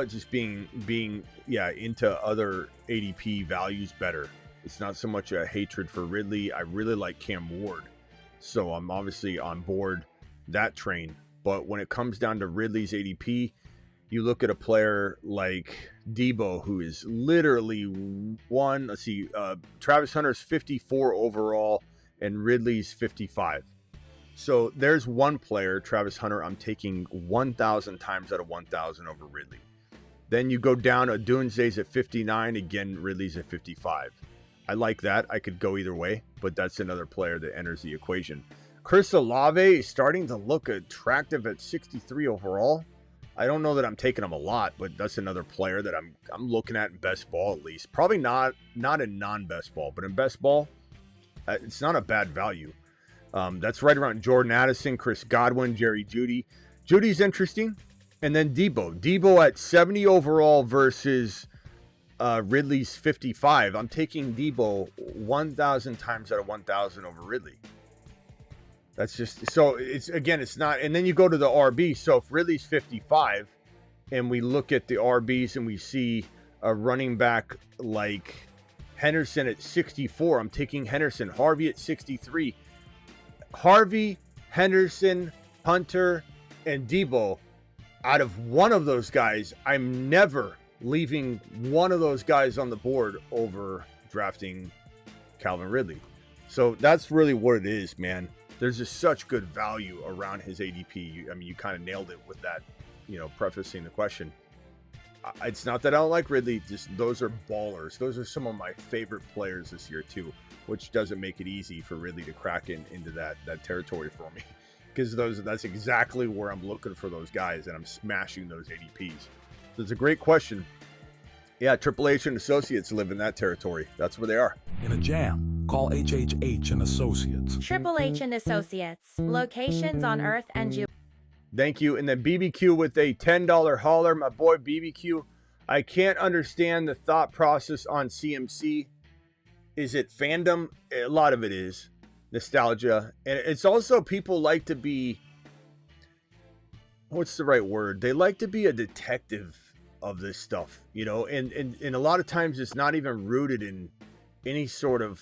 just being into other ADP values better. It's not so much a hatred for Ridley. I really like Cam Ward, so I'm obviously on board that train. But when it comes down to Ridley's ADP, you look at a player like Debo, who is literally Travis Hunter's 54 overall and Ridley's 55. So there's one player, Travis Hunter, I'm taking 1,000 times out of 1,000 over Ridley. Then you go down, Odunze's at 59, again, Ridley's at 55. I like that. I could go either way, but that's another player that enters the equation. Chris Olave is starting to look attractive at 63 overall. I don't know that I'm taking him a lot, but that's another player that I'm looking at in best ball at least. Probably not in non-best ball, but in best ball, it's not a bad value. That's right around Jordan Addison, Chris Godwin, Jerry Jeudy. Judy's interesting. And then Debo at 70 overall versus Ridley's 55. I'm taking Debo 1,000 times out of 1,000 over Ridley. That's just so it's not. And then you go to the RB. So if Ridley's 55 and we look at the RBs and we see a running back like Henderson at 64, I'm taking Henderson. Harvey at 63. Harvey, Henderson, Hunter, and Debo. Out of one of those guys, I'm never leaving one of those guys on the board over drafting Calvin Ridley. So that's really what it is, man. There's just such good value around his ADP. You kind of nailed it with that, prefacing the question. It's not that I don't like Ridley, just those are ballers. Those are some of my favorite players this year too, which doesn't make it easy for Ridley to crack into that territory for me. Because that's exactly where I'm looking for those guys, and I'm smashing those ADPs. So it's a great question. Yeah, Triple H and Associates live in that territory. That's where they are. In a jam, call HHH and Associates. Triple H and Associates, locations on Earth and Jupiter. Thank you. And then BBQ with a $10 hauler. My boy BBQ, I can't understand the thought process on CMC. Is it fandom? A lot of it is. nostalgia. And it's also people like to be, what's the right word? They like to be a detective of this stuff, you know, and a lot of times it's not even rooted in any sort of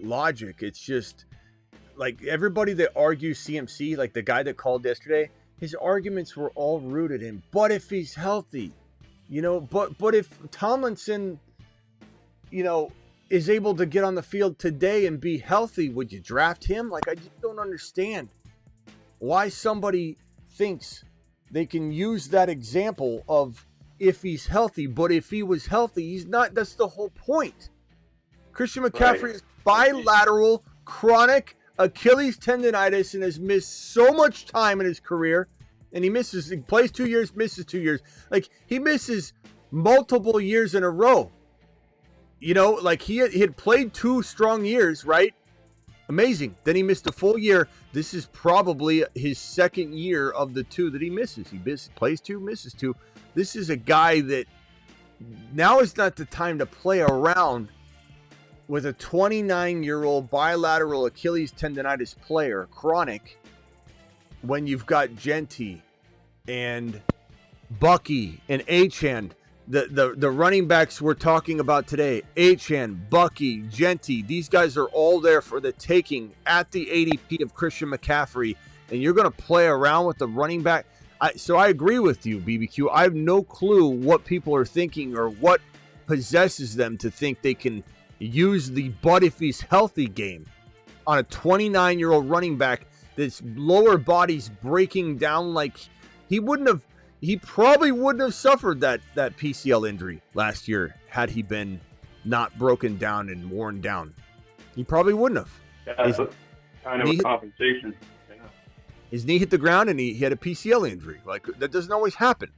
logic. It's just like everybody that argues CMC, like the guy that called yesterday, his arguments were all rooted in, but if he's healthy, you know, but if Tomlinson, you know, is able to get on the field today and be healthy, would you draft him? Like, I just don't understand why somebody thinks they can use that example of if he's healthy, but if he was healthy, he's not. That's the whole point. Christian McCaffrey is bilateral chronic Achilles tendonitis and has missed so much time in his career. And he plays 2 years, misses 2 years. Like, he misses multiple years in a row. You know, like he had played 2 strong years, right? Amazing. Then he missed a full year. This is probably his second year of the 2 that he misses. He plays 2, misses 2. This is a guy that now is not the time to play around with a 29-year-old bilateral Achilles tendonitis player, chronic, when you've got Jeanty and Bucky and Achane. The running backs we're talking about today, Achane, Bucky, Jeanty, these guys are all there for the taking at the ADP of Christian McCaffrey, and you're going to play around with the running back. So I agree with you, BBQ. I have no clue what people are thinking or what possesses them to think they can use the but if he's healthy game on a 29-year-old running back that's lower body's breaking down. Like, he probably wouldn't have suffered that PCL injury last year had he been not broken down and worn down. He probably wouldn't have. Yeah, that's kind of a compensation. Yeah. His knee hit the ground and he had a PCL injury. Like, that doesn't always happen.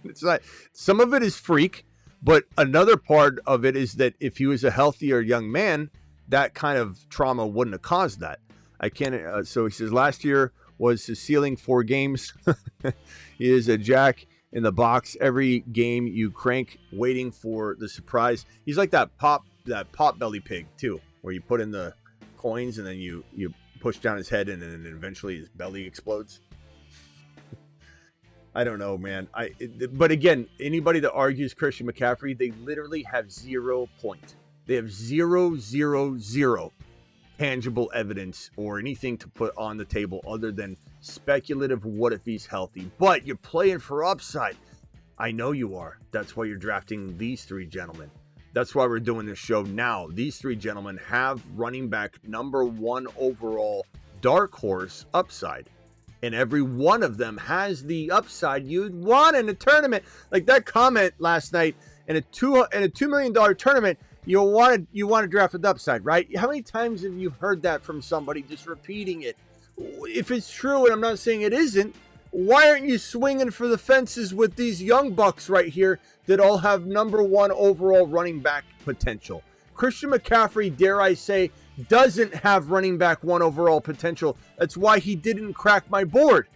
It's like some of it is freak, but another part of it is that if he was a healthier young man, that kind of trauma wouldn't have caused that. I can't. So he says last year was his ceiling 4 games. He is a jack in the box every game you crank, waiting for the surprise. He's like that pop belly pig too, where you put in the coins and then you push down his head and then eventually his belly explodes. I don't know, man. But again, anybody that argues Christian McCaffrey, they literally have 0 point. They have 0 tangible evidence or anything to put on the table other than speculative what if he's healthy. But you're playing for upside. I know you are. That's why you're drafting these 3 gentlemen. That's why we're doing this show now. These 3 gentlemen have running back number 1 overall dark horse upside. And every one of them has the upside you'd want in a tournament. Like that comment last night, in a $2 million tournament, you want to draft with upside, right? How many times have you heard that from somebody just repeating it? If it's true, and I'm not saying it isn't, why aren't you swinging for the fences with these young bucks right here that all have number 1 overall running back potential? Christian McCaffrey, dare I say, doesn't have running back 1 overall potential. That's why he didn't crack my board.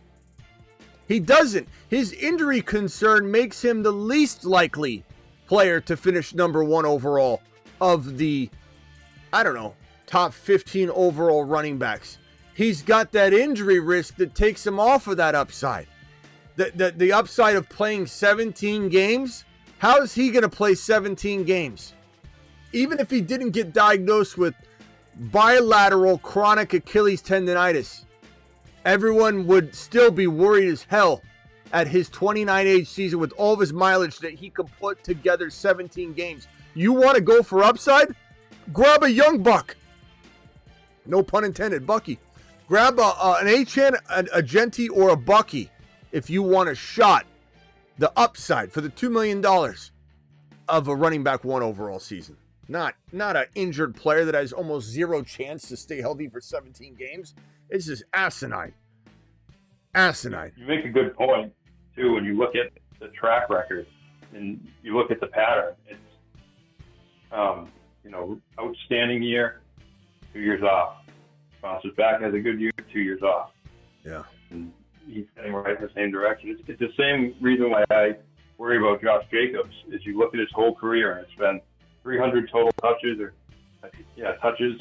He doesn't. His injury concern makes him the least likely player to finish number 1 overall of the, I don't know, top 15 overall running backs. He's got that injury risk that takes him off of that upside. The upside of playing 17 games. How is he going to play 17 games? Even if he didn't get diagnosed with bilateral chronic Achilles tendonitis, everyone would still be worried as hell at his 29 age season with all of his mileage that he could put together 17 games. You want to go for upside? Grab a young buck. No pun intended, Bucky. Grab an Achane, a Jeanty, or a Bucky if you want a shot. The upside for the $2 million of a running back 1 overall season. Not an injured player that has almost 0 chance to stay healthy for 17 games. It's just asinine. Asinine. You make a good point, too, when you look at the track record and you look at the pattern. It's, outstanding year, 2 years off. Bounces back, has a good year, 2 years off. Yeah. And he's heading right in the same direction. It's the same reason why I worry about Josh Jacobs, is you look at his whole career and it's been 300 total touches, touches,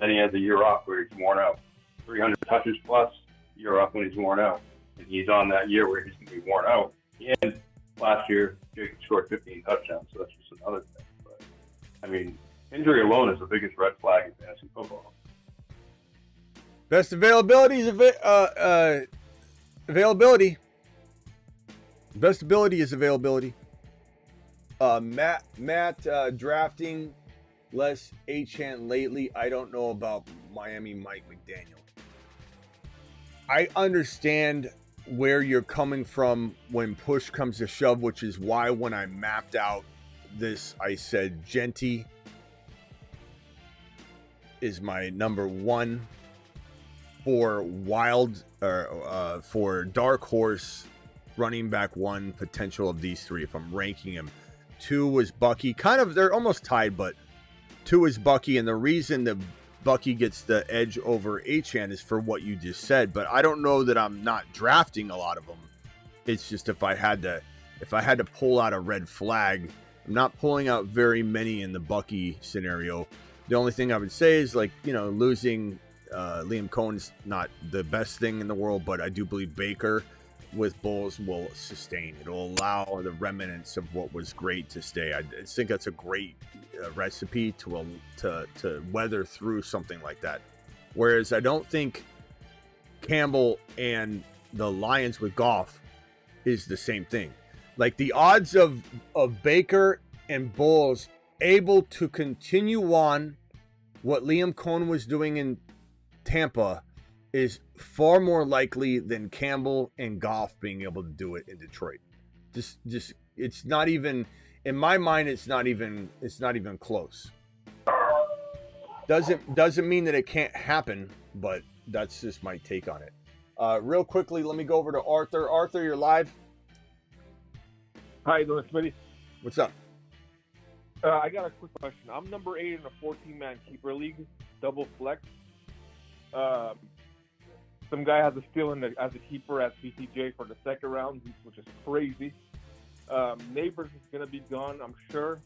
And then he has a year off where he's worn out. 300 touches plus, year off when he's worn out. And he's on that year where he's going to be worn out. And last year, Jake scored 15 touchdowns, so that's just another thing. But, I mean, injury alone is the biggest red flag in fantasy football. Best availability is availability. Best ability is availability. Matt, drafting less Achane lately. I don't know about Miami Mike McDaniel. I understand where you're coming from when push comes to shove, which is why when I mapped out this, I said Jeanty is my number one for for dark horse running back one potential of these three if I'm ranking him. 2 was Bucky. Kind of, they're almost tied, but 2 is Bucky, and the reason that Bucky gets the edge over Achane is for what you just said, but I don't know that I'm not drafting a lot of them. It's just if I had to pull out a red flag, I'm not pulling out very many in the Bucky scenario. The only thing I would say is, like, you know, losing Liam Cohen's not the best thing in the world, but I do believe Baker with Bulls will sustain. It'll allow the remnants of what was great to stay. I think that's a great recipe to weather through something like that. Whereas I don't think Campbell and the Lions with Goff is the same thing. Like, the odds of Baker and Bulls able to continue on what Liam Cohen was doing in Tampa is far more likely than Campbell and Goff being able to do it in Detroit. Just it's not even, in my mind, it's not even close. Doesn't mean that it can't happen, but that's just my take on it. Real quickly, let me go over to Arthur. Arthur, you're live. How you doing, Smitty? What's up? I got a quick question. I'm number 8 in a 14-man keeper league, double flex. Some guy has a steal as a keeper at BTJ for the second round, which is crazy. Neighbors is going to be gone, I'm sure.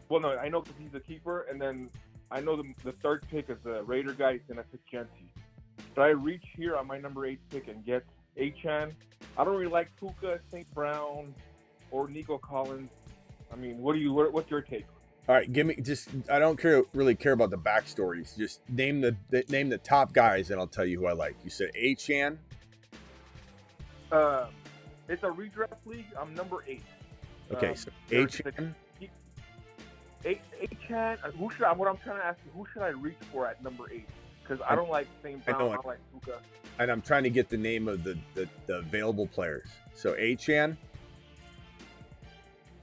Well, no, I know because he's a keeper, and then I know the third pick is the Raider guy. He's going to pick Jeanty. Should I reach here on my number 8 pick and get Achane? I don't really like Puka, St. Brown, or Nico Collins. I mean, what's your take? All right, give me just. I don't really care about the backstories. Just name the top guys, and I'll tell you who I like. You said Achane. It's a redraft league. I'm number 8. Okay, so Achane. Achane. What I'm trying to ask you, who should I reach for at number 8? Because I don't like St. Brown. I don't like Puka. And I'm trying to get the name of the available players. So Achane.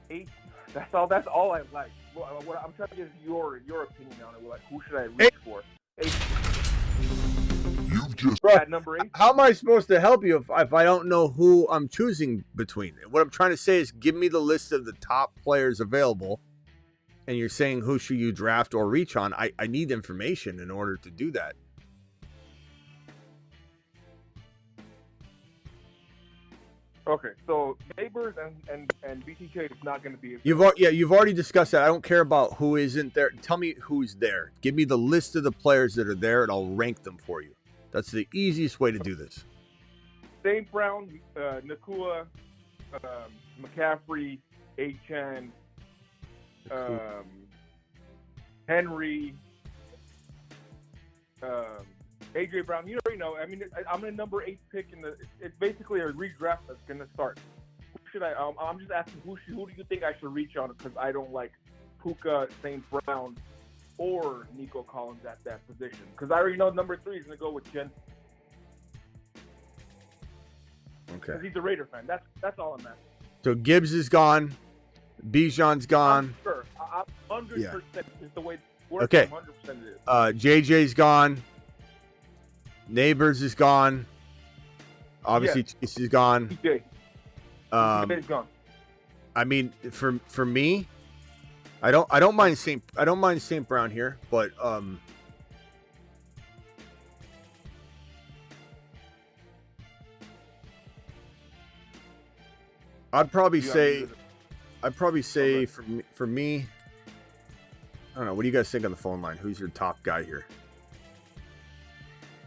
8. That's all I like. What I'm trying to get your opinion on it. Like, who should I reach for? 8. You've just at number 8. How am I supposed to help you if I don't know who I'm choosing between? What I'm trying to say is, give me the list of the top players available, and you're saying who should you draft or reach on. I need information in order to do that. Okay, so Neighbors and BTK is not going to be. You've already discussed that. I don't care about who isn't there. Tell me who's there. Give me the list of the players that are there, and I'll rank them for you. That's the easiest way to do this. St. Brown, Nakua, McCaffrey, Achane, Henry, AJ Brown. You already know. I mean, I'm in number 8 pick it's basically a redraft that's going to start. Who should I? I'm just asking who do you think I should reach on? Because I don't like Puka, St. Brown, or Nico Collins at that position. Because I already know number 3 is going to go with Jeanty. Okay. Because he's a Raider fan. That's all I'm asking. So Gibbs is gone. Bijan's gone. I'm sure. I'm 100% is the way. Okay. 100% it is. JJ's gone. Neighbors is gone. Obviously, Chase is gone. TJ is gone. I mean, for me, I don't mind St. Brown here, but I'd probably say for me, I don't know. What do you guys think on the phone line? Who's your top guy here?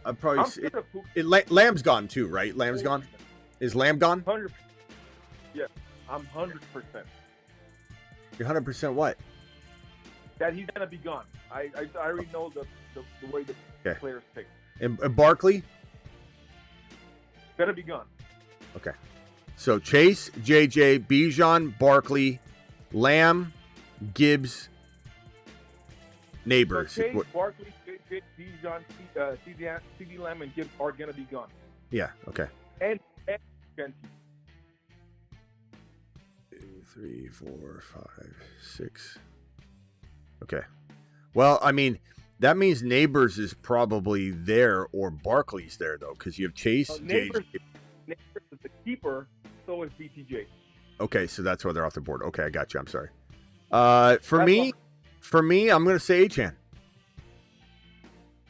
I'd probably I'm say scared of Puka. Lamb's gone too, right? Lamb's gone. Is Lamb gone? 100%. Yeah, I'm 100%. You're 100% what? That he's gonna be gone. I already know the way the Okay. players pick. And Barkley? Gonna be gone. Okay. So Chase, JJ, Bijan, Barkley, Lamb, Gibbs, Neighbors. So Chase, Barkley, JJ, Bijan, CD Lamb, and Gibbs are gonna be gone. Yeah. Okay. And Jeanty. 2, 3, 4, 5, 6. Okay. Well, I mean, that means Neighbors is probably there or Barkley's there though, because you have Chase, Neighbors JJ. is the keeper. So is BTJ. Okay, so that's why they're off the board. Okay, I got you. I'm sorry. For me, I'm going to say Achane.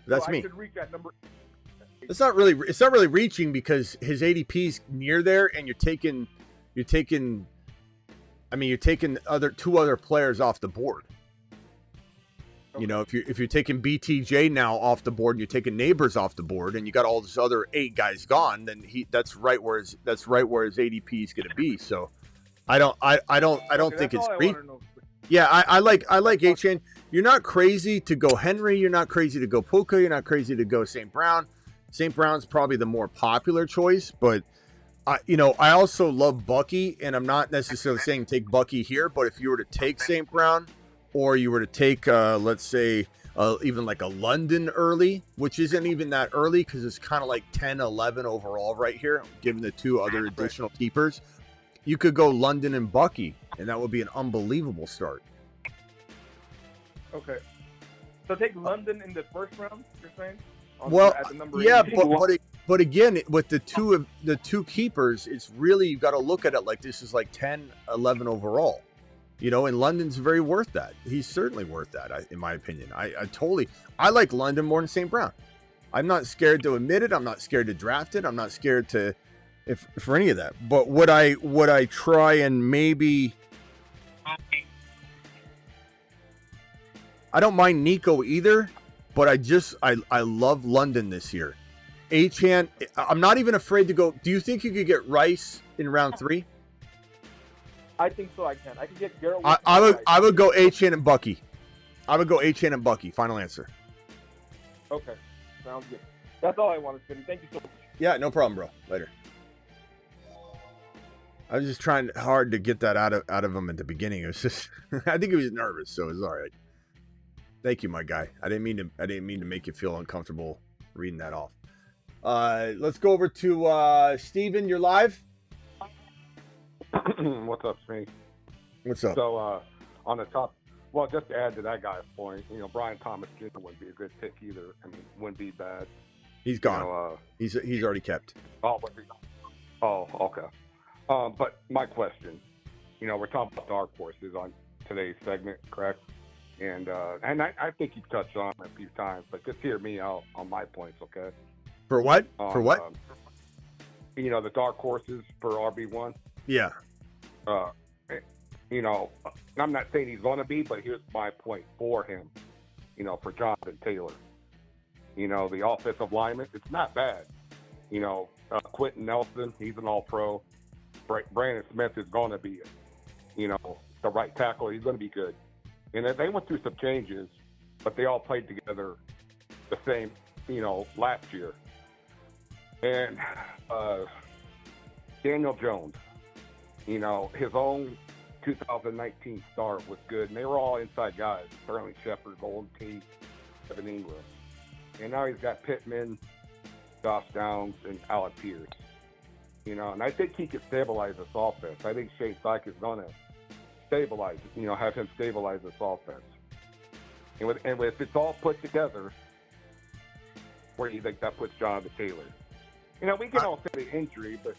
That's so me. I could reach that number. It's not really reaching because his ADP's near there, and you're taking two other players off the board. Okay. You know, if you're taking BTJ now off the board and you're taking Neighbors off the board, and you got all those other 8 guys gone, then that's right where his ADP is going to be. So I don't think it's reaching. Yeah, I like Achane. You're not crazy to go Henry. You're not crazy to go Puka. You're not crazy to go St. Brown. St. Brown's probably the more popular choice, but I also love Bucky, and I'm not necessarily saying take Bucky here, but if you were to take St. Brown, or you were to take, let's say, even like a London early, which isn't even that early because it's kind of like 10, 11 overall right here, given the 2 other additional keepers, you could go London and Bucky, and that would be an unbelievable start. Okay. So take London in the first round, you're saying? Well, yeah, 18? but again, with the two keepers, it's really, you got to look at it like this is like 10, 11 overall. You know, and London's very worth that. He's certainly worth that, in my opinion. I like London more than St. Brown. I'm not scared to admit it. I'm not scared to draft it. I'm not scared for any of that. But would I try and maybe? I don't mind Nico either, but I love London this year. Achane, I'm not even afraid to go. Do you think you could get Rice in round 3? I think so. I can get Garrett. I would go Achane and Bucky. I would go Achane and Bucky. Final answer. Okay, sounds good. That's all I wanted, Smitty. Thank you so much. Yeah, no problem, bro. Later. I was just trying hard to get that out of him at the beginning. It was just, I think he was nervous, so it was all right. Thank you, my guy. I didn't mean to make you feel uncomfortable reading that off. Let's go over to Steven. You're live. What's up, Smitty? What's up? So, on the top, well, just to add to that guy's point, Brian Thomas Jr. wouldn't be a good pick either. I mean, wouldn't be bad. He's gone. He's already kept. Oh, okay. But my question, we're talking about dark horses on today's segment, correct? And I think you touched on it a few times, but just hear me out on my points, okay? For what? For what? The dark horses for RB1. Yeah. I'm not saying he's going to be, but here's my point for him, for Jonathan Taylor. The offensive lineman, it's not bad. Quentin Nelson, he's an all-pro. Brandon Smith is going to be, the right tackle. He's going to be good. And they went through some changes, but they all played together the same, last year. And Daniel Jones, his own 2019 start was good, and they were all inside guys. Sterling Shepard, Golden Tate, Evan Ingram. And now he's got Pittman, Josh Downs, and Alec Pierce. And I think he could stabilize this offense. I think Shane Steichen is going to stabilize, have him stabilize this offense. And if it's all put together, where do you think that puts Jonathan Taylor? We can all say the injury, but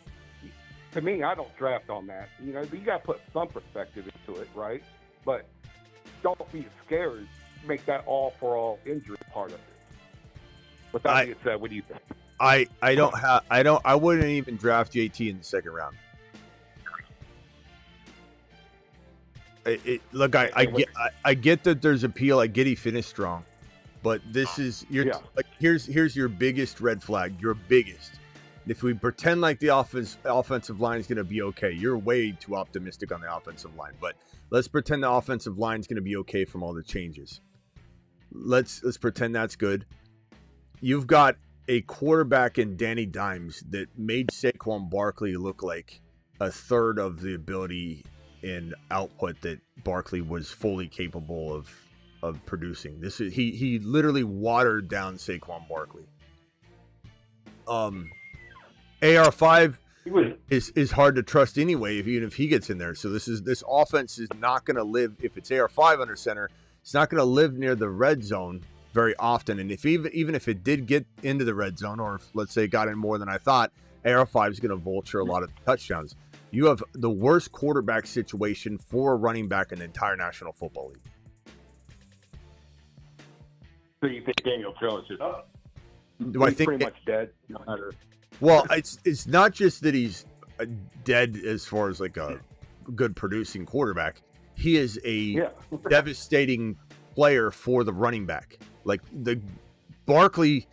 to me, I don't draft on that. You got to put some perspective into it, right? But don't be scared. Make that all-for-all injury part of it. With that being said, what do you think? I wouldn't even draft JT in the second round. I get that there's appeal. I get he finished strong, but this is your Yeah. like here's your biggest red flag. Your biggest. If we pretend like the offensive line is going to be okay, you're way too optimistic on the offensive line. But let's pretend the offensive line is going to be okay from all the changes. Let's pretend that's good. You've got a quarterback in Danny Dimes that made Saquon Barkley look like a third of the ability and output that Barkley was fully capable of producing. This is he literally watered down Saquon Barkley. AR5 is hard to trust anyway, even if he gets in there. So this offense is not going to live, if it's AR5 under center, it's not going to live near the red zone very often. And if even if it did get into the red zone, or if, let's say, it got in more than I thought, AR5 is going to vulture a lot of touchdowns. You have the worst quarterback situation for a running back in the entire National Football League. So you think Daniel Jones is pretty much dead? No matter. Well, it's not just that he's dead as far as like a good producing quarterback. He is a devastating player for the running back. Like the Barkley,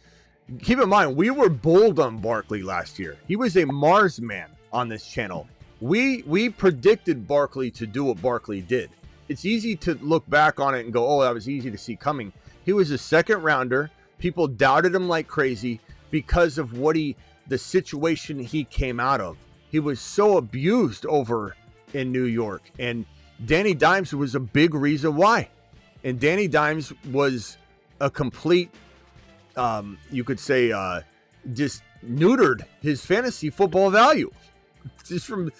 keep in mind, we were bold on Barkley last year. He was a Mars man on this channel. We predicted Barkley to do what Barkley did. It's easy to look back on it and go, oh, that was easy to see coming. He was a second rounder. People doubted him like crazy because of the situation he came out of. He was so abused over in New York, and Danny Dimes was a big reason why. And Danny Dimes was a complete, you could say, just neutered his fantasy football value. Just from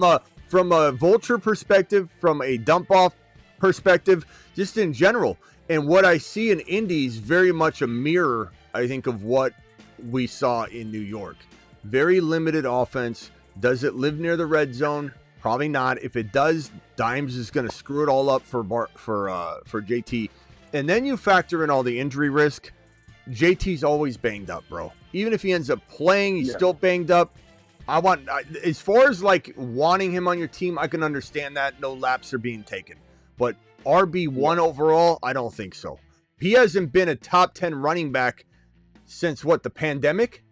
a vulture perspective, from a dump off perspective, just in general. And what I see in Indy is very much a mirror, I think, of what we saw in New York. Very limited offense. Does it live near the red zone? Probably not. If it does, Dimes is going to screw it all up for JT. And then you factor in all the injury risk. JT's always banged up, bro. Even if he ends up playing, he's still banged up. As far as like wanting him on your team, I can understand that. No laps are being taken. But RB1 overall, I don't think so. He hasn't been a top 10 running back since the pandemic?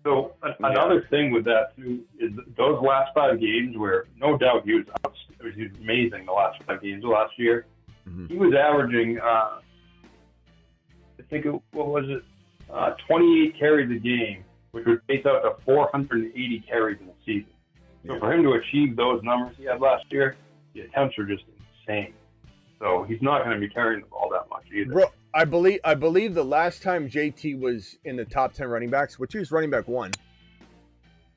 So another thing with that too is those last 5 games where no doubt he was amazing the last 5 games of last year. Mm-hmm. He was averaging, I think, 28 carries a game, which would base out to 480 carries in the season. So for him to achieve those numbers he had last year, the attempts are just insane. So he's not going to be carrying the ball that much either. Bro, I believe the last time JT was in the top 10 running backs, which he was running back 1,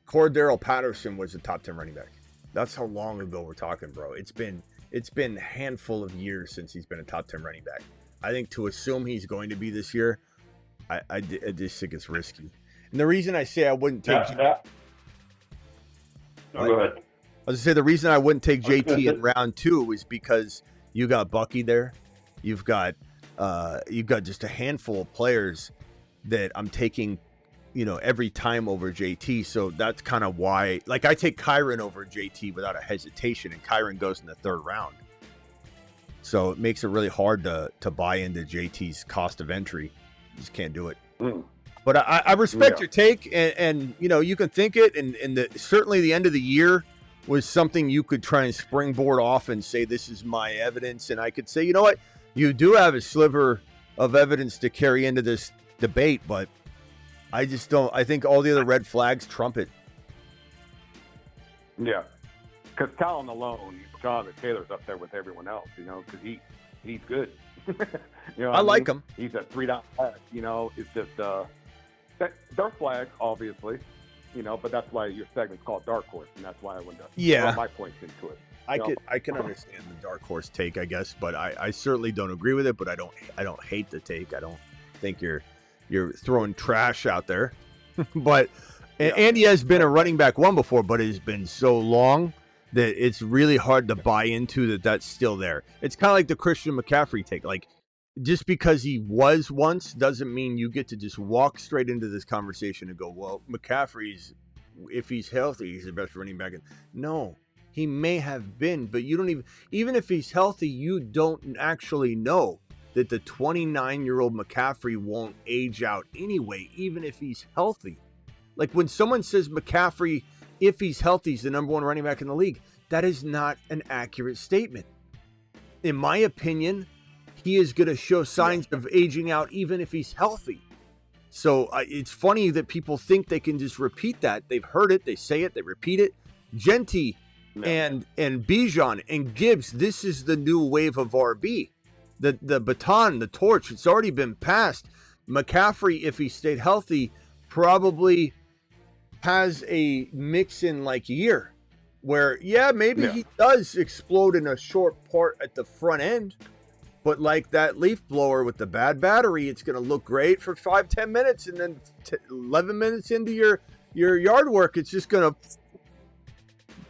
Cordero Patterson was the top 10 running back. That's how long ago we're talking, bro. It's been a handful of years since he's been a top 10 running back. I think to assume he's going to be this year, I just think it's risky. And the reason I say I wouldn't take go ahead. I was going to say the reason I wouldn't take JT in round 2 is because you got Bucky there. You've got just a handful of players that I'm taking, every time over JT. So that's kind of why, like, I take Kyron over JT without a hesitation, and Kyron goes in the 3rd round. So it makes it really hard to buy into JT's cost of entry. You just can't do it. But I respect your take, and you can think it, and certainly the end of the year was something you could try and springboard off and say, this is my evidence. And I could say, you know what? You do have a sliver of evidence to carry into this debate, but I just don't. I think all the other red flags trump it. Yeah. Because talent alone, Jonathan Taylor's up there with everyone else, because he's good. I like him. He's a 3-down flag, it's just dark flag, obviously. But that's why your segment's called Dark Horse, and that's why I wanted to throw my points into it. I can understand the dark horse take, I guess, but I certainly don't agree with it. But I don't hate the take. I don't think you're throwing trash out there. But Andy has been a running back 1 before, but it has been so long that it's really hard to buy into that's still there. It's kind of like the Christian McCaffrey take. Like, just because he was once doesn't mean you get to just walk straight into this conversation and go, well, McCaffrey's, if he's healthy, he's the best running back. No, he may have been, but you don't even if he's healthy, you don't actually know. that the 29-year-old McCaffrey won't age out anyway, even if he's healthy. Like when someone says McCaffrey, if he's healthy, is the number one running back in the league, that is not an accurate statement. In my opinion, he is going to show signs of aging out even if he's healthy. So it's funny that people think they can just repeat that. They've heard it, they say it, they repeat it. Jeanty and Bijan and Gibbs, this is the new wave of RB. The baton, the torch, it's already been passed. McCaffrey, if he stayed healthy, probably has a Mixon-like year where, maybe he does explode in a short part at the front end, but like that leaf blower with the bad battery, it's going to look great for 5-10 minutes, and then 11 minutes into your yard work, it's just going to,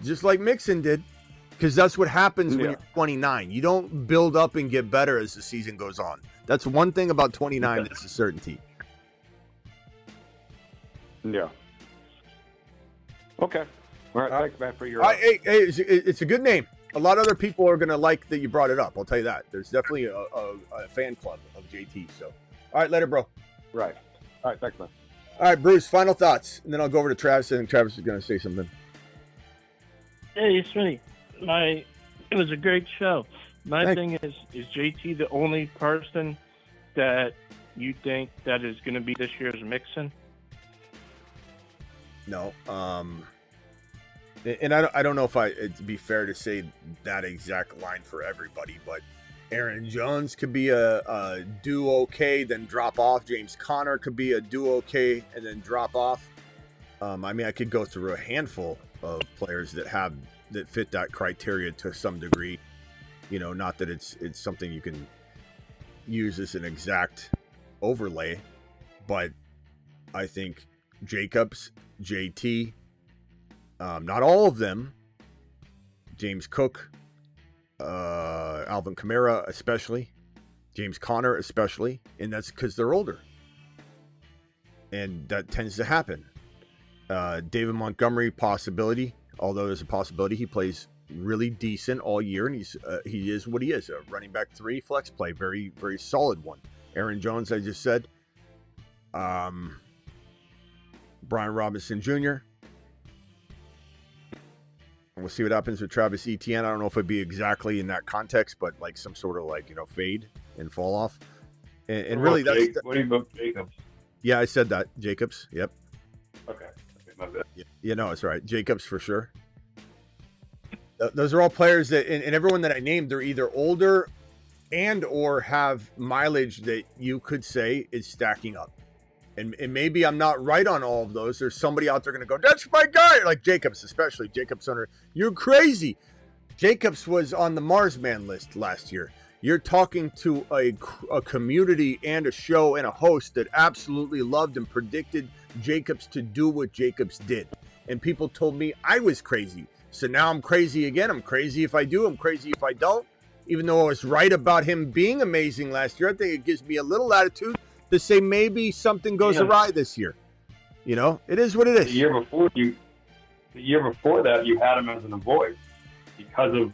just like Mixon did, because that's what happens when you're 29. You don't build up and get better as the season goes on. That's one thing about 29 that's a certainty. Yeah. Okay. All right. Thanks, man, for your. Hey, it's a good name. A lot of other people are going to like that you brought it up. I'll tell you that. There's definitely a fan club of JT. So, all right, later, bro. Right. All right. Thanks, man. All right, Bruce, final thoughts. And then I'll go over to Travis, and Travis is going to say something. Hey, Smitty. It was a great show. My thing is JT the only person that you think that is going to be this year's Mixon? No. And I don't know if it'd be fair to say that exact line for everybody, but Aaron Jones could be a do okay, then drop off. James Conner could be a do okay and then drop off. I could go through a handful of players that fit that criteria to some degree. Not that it's something you can use as an exact overlay, but I think Jacobs, JT, not all of them, James Cook, Alvin Kamara especially, James Conner especially, and that's because they're older. And that tends to happen. David Montgomery, possibility, although there's a possibility he plays really decent all year, and he is what he is, a running back 3 flex play, very, very solid one. Aaron Jones, I just said. Brian Robinson Jr. We'll see what happens with Travis Etienne. I don't know if it'd be exactly in that context, but like some sort of fade and fall off. And really, what do you book Jacobs? Yeah, I said that. Jacobs. Yep. Okay, my bad. Yeah, no, it's all right. Jacobs for sure. Those are all players that, and everyone that I named, they're either older and or have mileage that you could say is stacking up. And maybe I'm not right on all of those. There's somebody out there going to go, that's my guy. Like Jacobs, especially. Jacobs owner, you're crazy. Jacobs was on the Marsman list last year. You're talking to a community and a show and a host that absolutely loved and predicted Jacobs to do what Jacobs did. And people told me I was crazy. So now I'm crazy again. I'm crazy if I do. I'm crazy if I don't. Even though I was right about him being amazing last year, I think it gives me a little latitude to say maybe something goes awry this year. It is what it is. The year before that, you had him as an avoid because of,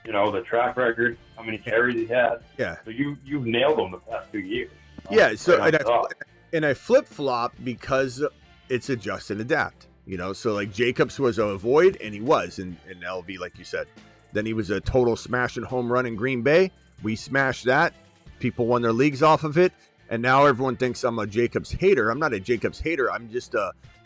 the track record, how many carries he had. Yeah. So you've nailed him the past 2 years. Yeah. So I flip flop because it's adjust and adapt. So like Jacobs was a avoid, and he was in LV, like you said. Then he was a total smash and home run in Green Bay. We smashed that. People won their leagues off of it. And now everyone thinks I'm a Jacobs hater. I'm not a Jacobs hater. I'm just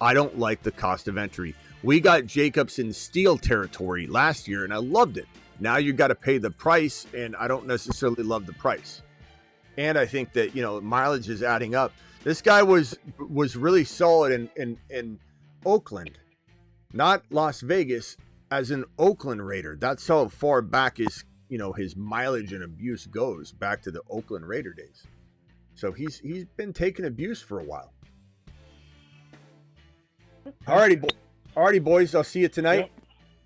I don't like the cost of entry. We got Jacobs in steal territory last year, and I loved it. Now you got to pay the price, and I don't necessarily love the price. And I think that, mileage is adding up. This guy was really solid in Oakland, not Las Vegas, as an Oakland Raider. That's how far back his mileage and abuse goes, back to the Oakland Raider days. So he's been taking abuse for a while. Alrighty, boys. I'll see you tonight. Yep.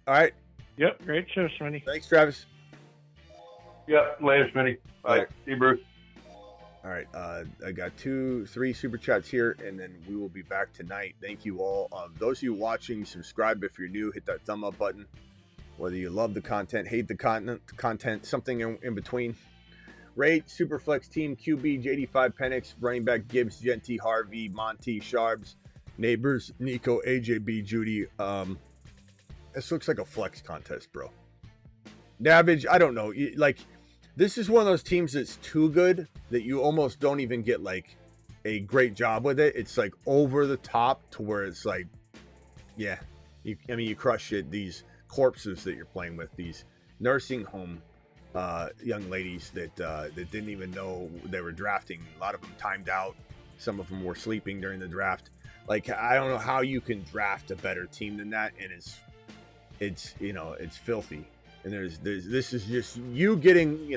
All right. Yep. Great show, Smitty. Thanks, Travis. Yep. Later, Smitty. Bye. Right. See you, Bruce. All right. I got 2-3 super chats here, and then we will be back tonight. Thank you all. Those of you watching, subscribe if you're new. Hit that thumb up button. Whether you love the content, hate the content, something in between. Rate Superflex team QB JD5 Penix, running back Gibbs, Jeanty, Harvey, Monty, Sharbs, Neighbors, Nico, AJB, Judy. This looks like a flex contest, bro. Navage, I don't know. Like, this is one of those teams that's too good that you almost don't even get like a great job with it. It's like over the top to where it's like, yeah, you crush it. These corpses that you're playing with, these nursing home young ladies that didn't even know they were drafting. A lot of them timed out. Some of them were sleeping during the draft. Like, I don't know how you can draft a better team than that, and it's filthy. And this is just you getting,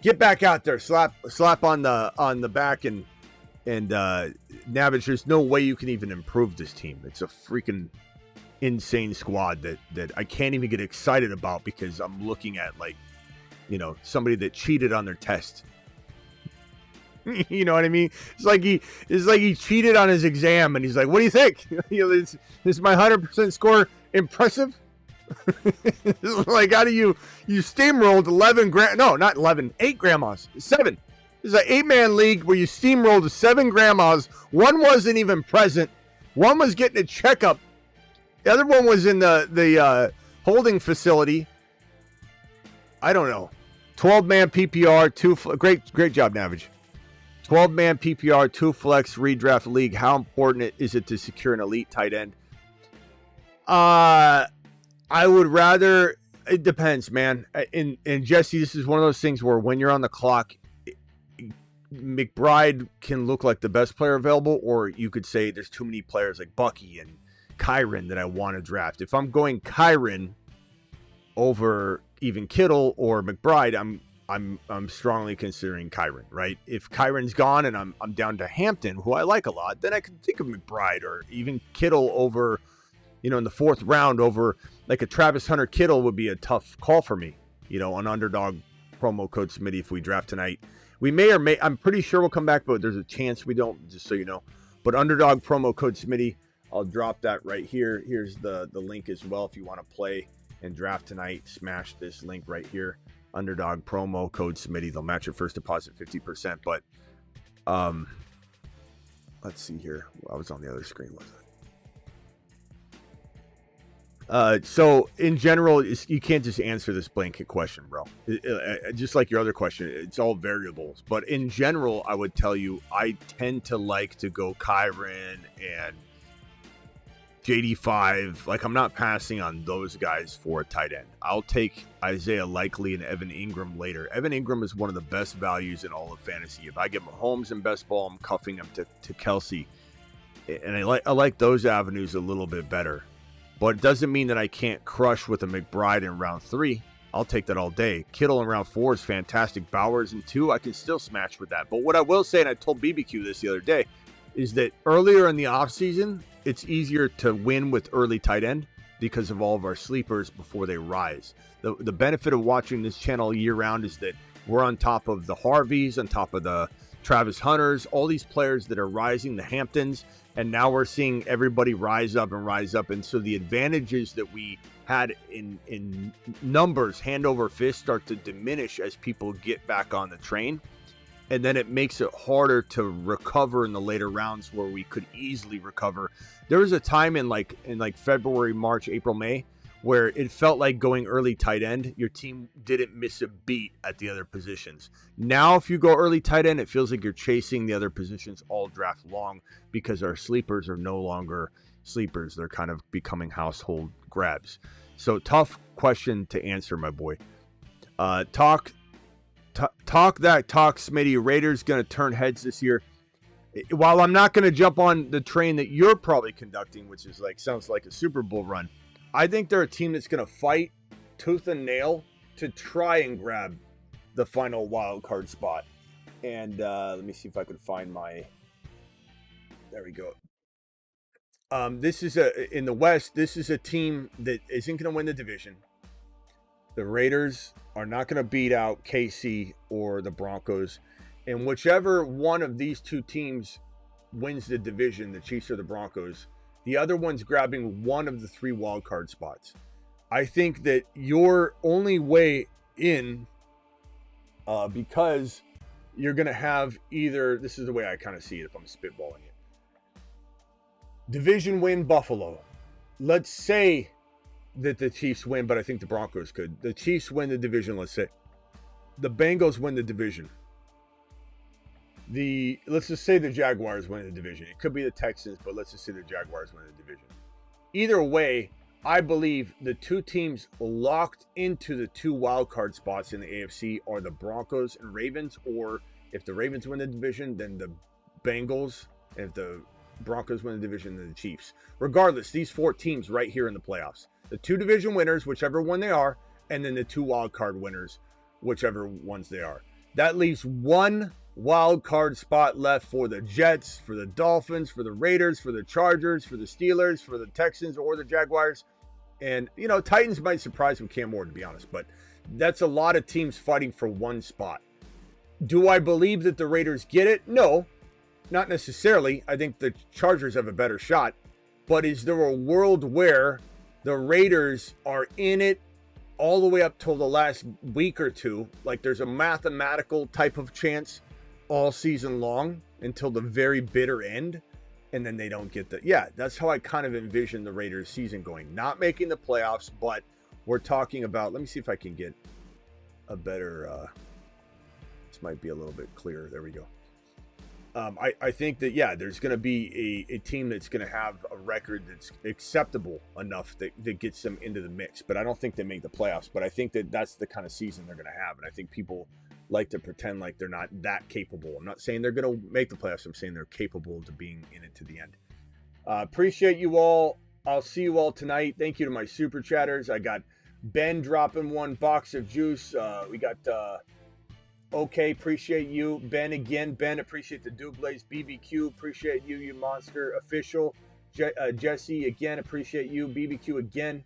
get back out there, slap on the back, and Navage, there's no way you can even improve this team. It's a freaking insane squad that I can't even get excited about because I'm looking at like, somebody that cheated on their test. You know what I mean? It's like he cheated on his exam and he's like, what do you think? Is my 100% score impressive? Like, how do you steamrolled 8 grandmas, 7. This is an 8-man league where you steamrolled 7 grandmas. One wasn't even present. One was getting a checkup. The other one was in the holding facility. I don't know. 12-man PPR, great job, Navage. 12-man PPR, 2 flex redraft league. How important is it to secure an elite tight end? I would rather. It depends, man. And Jesse, this is one of those things where when you're on the clock, McBride can look like the best player available, or you could say there's too many players like Bucky and Kyron that I want to draft. If I'm going Kyron over even Kittle or McBride, I'm strongly considering Kyron, right? If Kyron's gone and I'm down to Hampton, who I like a lot, then I can think of McBride or even Kittle over, in the 4th round over like a Travis Hunter Kittle would be a tough call for me, on underdog promo code Smitty if we draft tonight. We may or may, I'm pretty sure we'll come back, but there's a chance we don't, just so you know. But underdog promo code Smitty, I'll drop that right here. Here's the link as well if you want to play and draft tonight. Smash this link right here. Underdog promo code Smitty. They'll match your first deposit 50%. But let's see here. I was on the other screen, wasn't I? So in general, you can't just answer this blanket question, bro. Just like your other question, it's all variables. But in general, I would tell you, I tend to like to go Kyron and JD5. Like, I'm not passing on those guys for a tight end. I'll take Isaiah Likely and Evan Ingram later. Evan Ingram is one of the best values in all of fantasy. If I get Mahomes in best ball, I'm cuffing him to Kelsey. And I like those avenues a little bit better. But it doesn't mean that I can't crush with a McBride in round 3. I'll take that all day. Kittle in round 4 is fantastic. Bowers in 2, I can still smash with that. But what I will say, and I told BBQ this the other day, is that earlier in the offseason, it's easier to win with early tight end because of all of our sleepers before they rise. The benefit of watching this channel year round is that we're on top of the Harveys, on top of the Travis Hunters, all these players that are rising, the Hamptons, and now we're seeing everybody rise up. And so the advantages that we had in numbers, hand over fist, start to diminish as people get back on the train. And then it makes it harder to recover in the later rounds where we could easily recover. There was a time in February, March, April, May, where it felt like going early tight end, your team didn't miss a beat at the other positions. Now, if you go early tight end, it feels like you're chasing the other positions all draft long because our sleepers are no longer sleepers. They're kind of becoming household grabs. So tough question to answer, my boy. Talk that talk, Smitty. Raiders going to turn heads this year. While I'm not going to jump on the train that you're probably conducting, which is sounds like a Super Bowl run, I think they're a team that's going to fight tooth and nail to try and grab the final wild card spot. And let me see if I can find my. There we go. This is in the West. This is a team that isn't going to win the division. The Raiders are not going to beat out KC or the Broncos, and whichever one of these two teams wins the division, the Chiefs or the Broncos, the other one's grabbing one of the 3 wild card spots. I think that your only way in because you're going to have either, this is the way I kind of see it if I'm spitballing it. Division win Buffalo. Let's say that the Chiefs win, but I think the Broncos could. The Chiefs win the division, let's say. The Bengals win the division. Let's just say the Jaguars win the division. It could be the Texans, but let's just say the Jaguars win the division. Either way, I believe the two teams locked into the 2 wild card spots in the AFC are the Broncos and Ravens, or if the Ravens win the division, then the Bengals. And if the Broncos win the division, then the Chiefs. Regardless, these 4 teams right here in the playoffs. The 2 division winners, whichever one they are, and then the 2 wild card winners, whichever ones they are. That leaves 1 wild card spot left for the Jets, for the Dolphins, for the Raiders, for the Chargers, for the Steelers, for the Texans, or the Jaguars. And, Titans might surprise with Cam Ward, to be honest, but that's a lot of teams fighting for 1 spot. Do I believe that the Raiders get it? No, not necessarily. I think the Chargers have a better shot, but is there a world where the Raiders are in it all the way up till the last week or two? Like there's a mathematical type of chance all season long until the very bitter end, and then they don't get that's how I kind of envision the Raiders season going. Not making the playoffs, but we're talking about, let me see if I can get a better, this might be a little bit clearer. There we go. I think that, there's going to be a team that's going to have a record that's acceptable enough that gets them into the mix, but I don't think they make the playoffs. But I think that that's the kind of season they're going to have, and I think people like to pretend like they're not that capable. I'm not saying they're going to make the playoffs. I'm saying they're capable of being in it to the end. Appreciate you all. I'll see you all tonight. Thank you to my super chatters. I got Ben dropping 1 box of juice. We got okay, appreciate you. Ben again. Ben, appreciate the Dublaze. BBQ, appreciate you, you monster. Official. Jesse, again, appreciate you. BBQ again.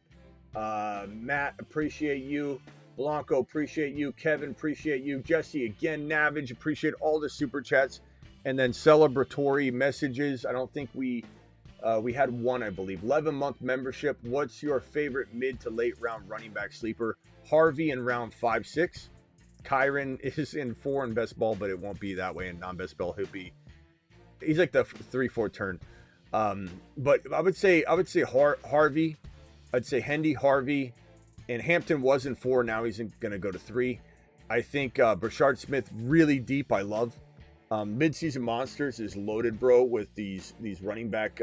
Matt, appreciate you. Blanco, appreciate you. Kevin, appreciate you. Jesse, again. Navage, appreciate all the super chats. And then celebratory messages. I don't think we had 1, I believe. 11-month membership. What's your favorite mid to late round running back sleeper? Harvey in round 5-6. Kyron is in 4 in best ball, but it won't be that way in non-best ball. He's like the 3-4 turn. But I would say Harvey. I'd say Hendy, Harvey, and Hampton was in 4. Now he's going to go to 3. I think Brashard Smith really deep. I love midseason monsters is loaded, bro, with these running back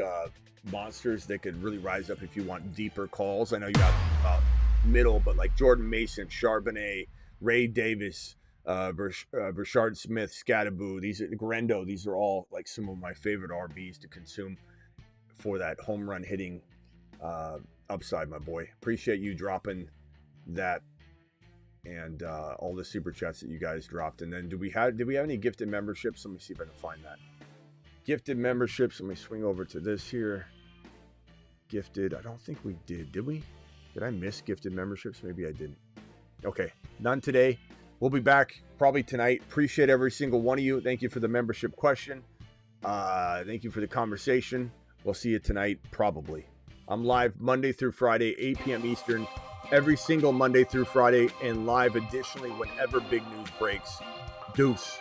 monsters that could really rise up if you want deeper calls. I know you got middle, but like Jordan Mason, Charbonnet, Ray Davis, Brashard Smith, Scattaboo, Grendo, these are all like some of my favorite RBs to consume for that home run hitting upside, my boy. Appreciate you dropping that and all the super chats that you guys dropped. And then did we have any gifted memberships? Let me see if I can find that. Gifted memberships. Let me swing over to this here. Gifted. I don't think we did. Did we? Did I miss gifted memberships? Maybe I didn't. Okay, none today. We'll be back probably tonight. Appreciate every single one of you. Thank you for the membership question. Thank you for the conversation. We'll see you tonight, probably. I'm live Monday through Friday, 8 p.m. Eastern, every single Monday through Friday, and live additionally whenever big news breaks. Deuce.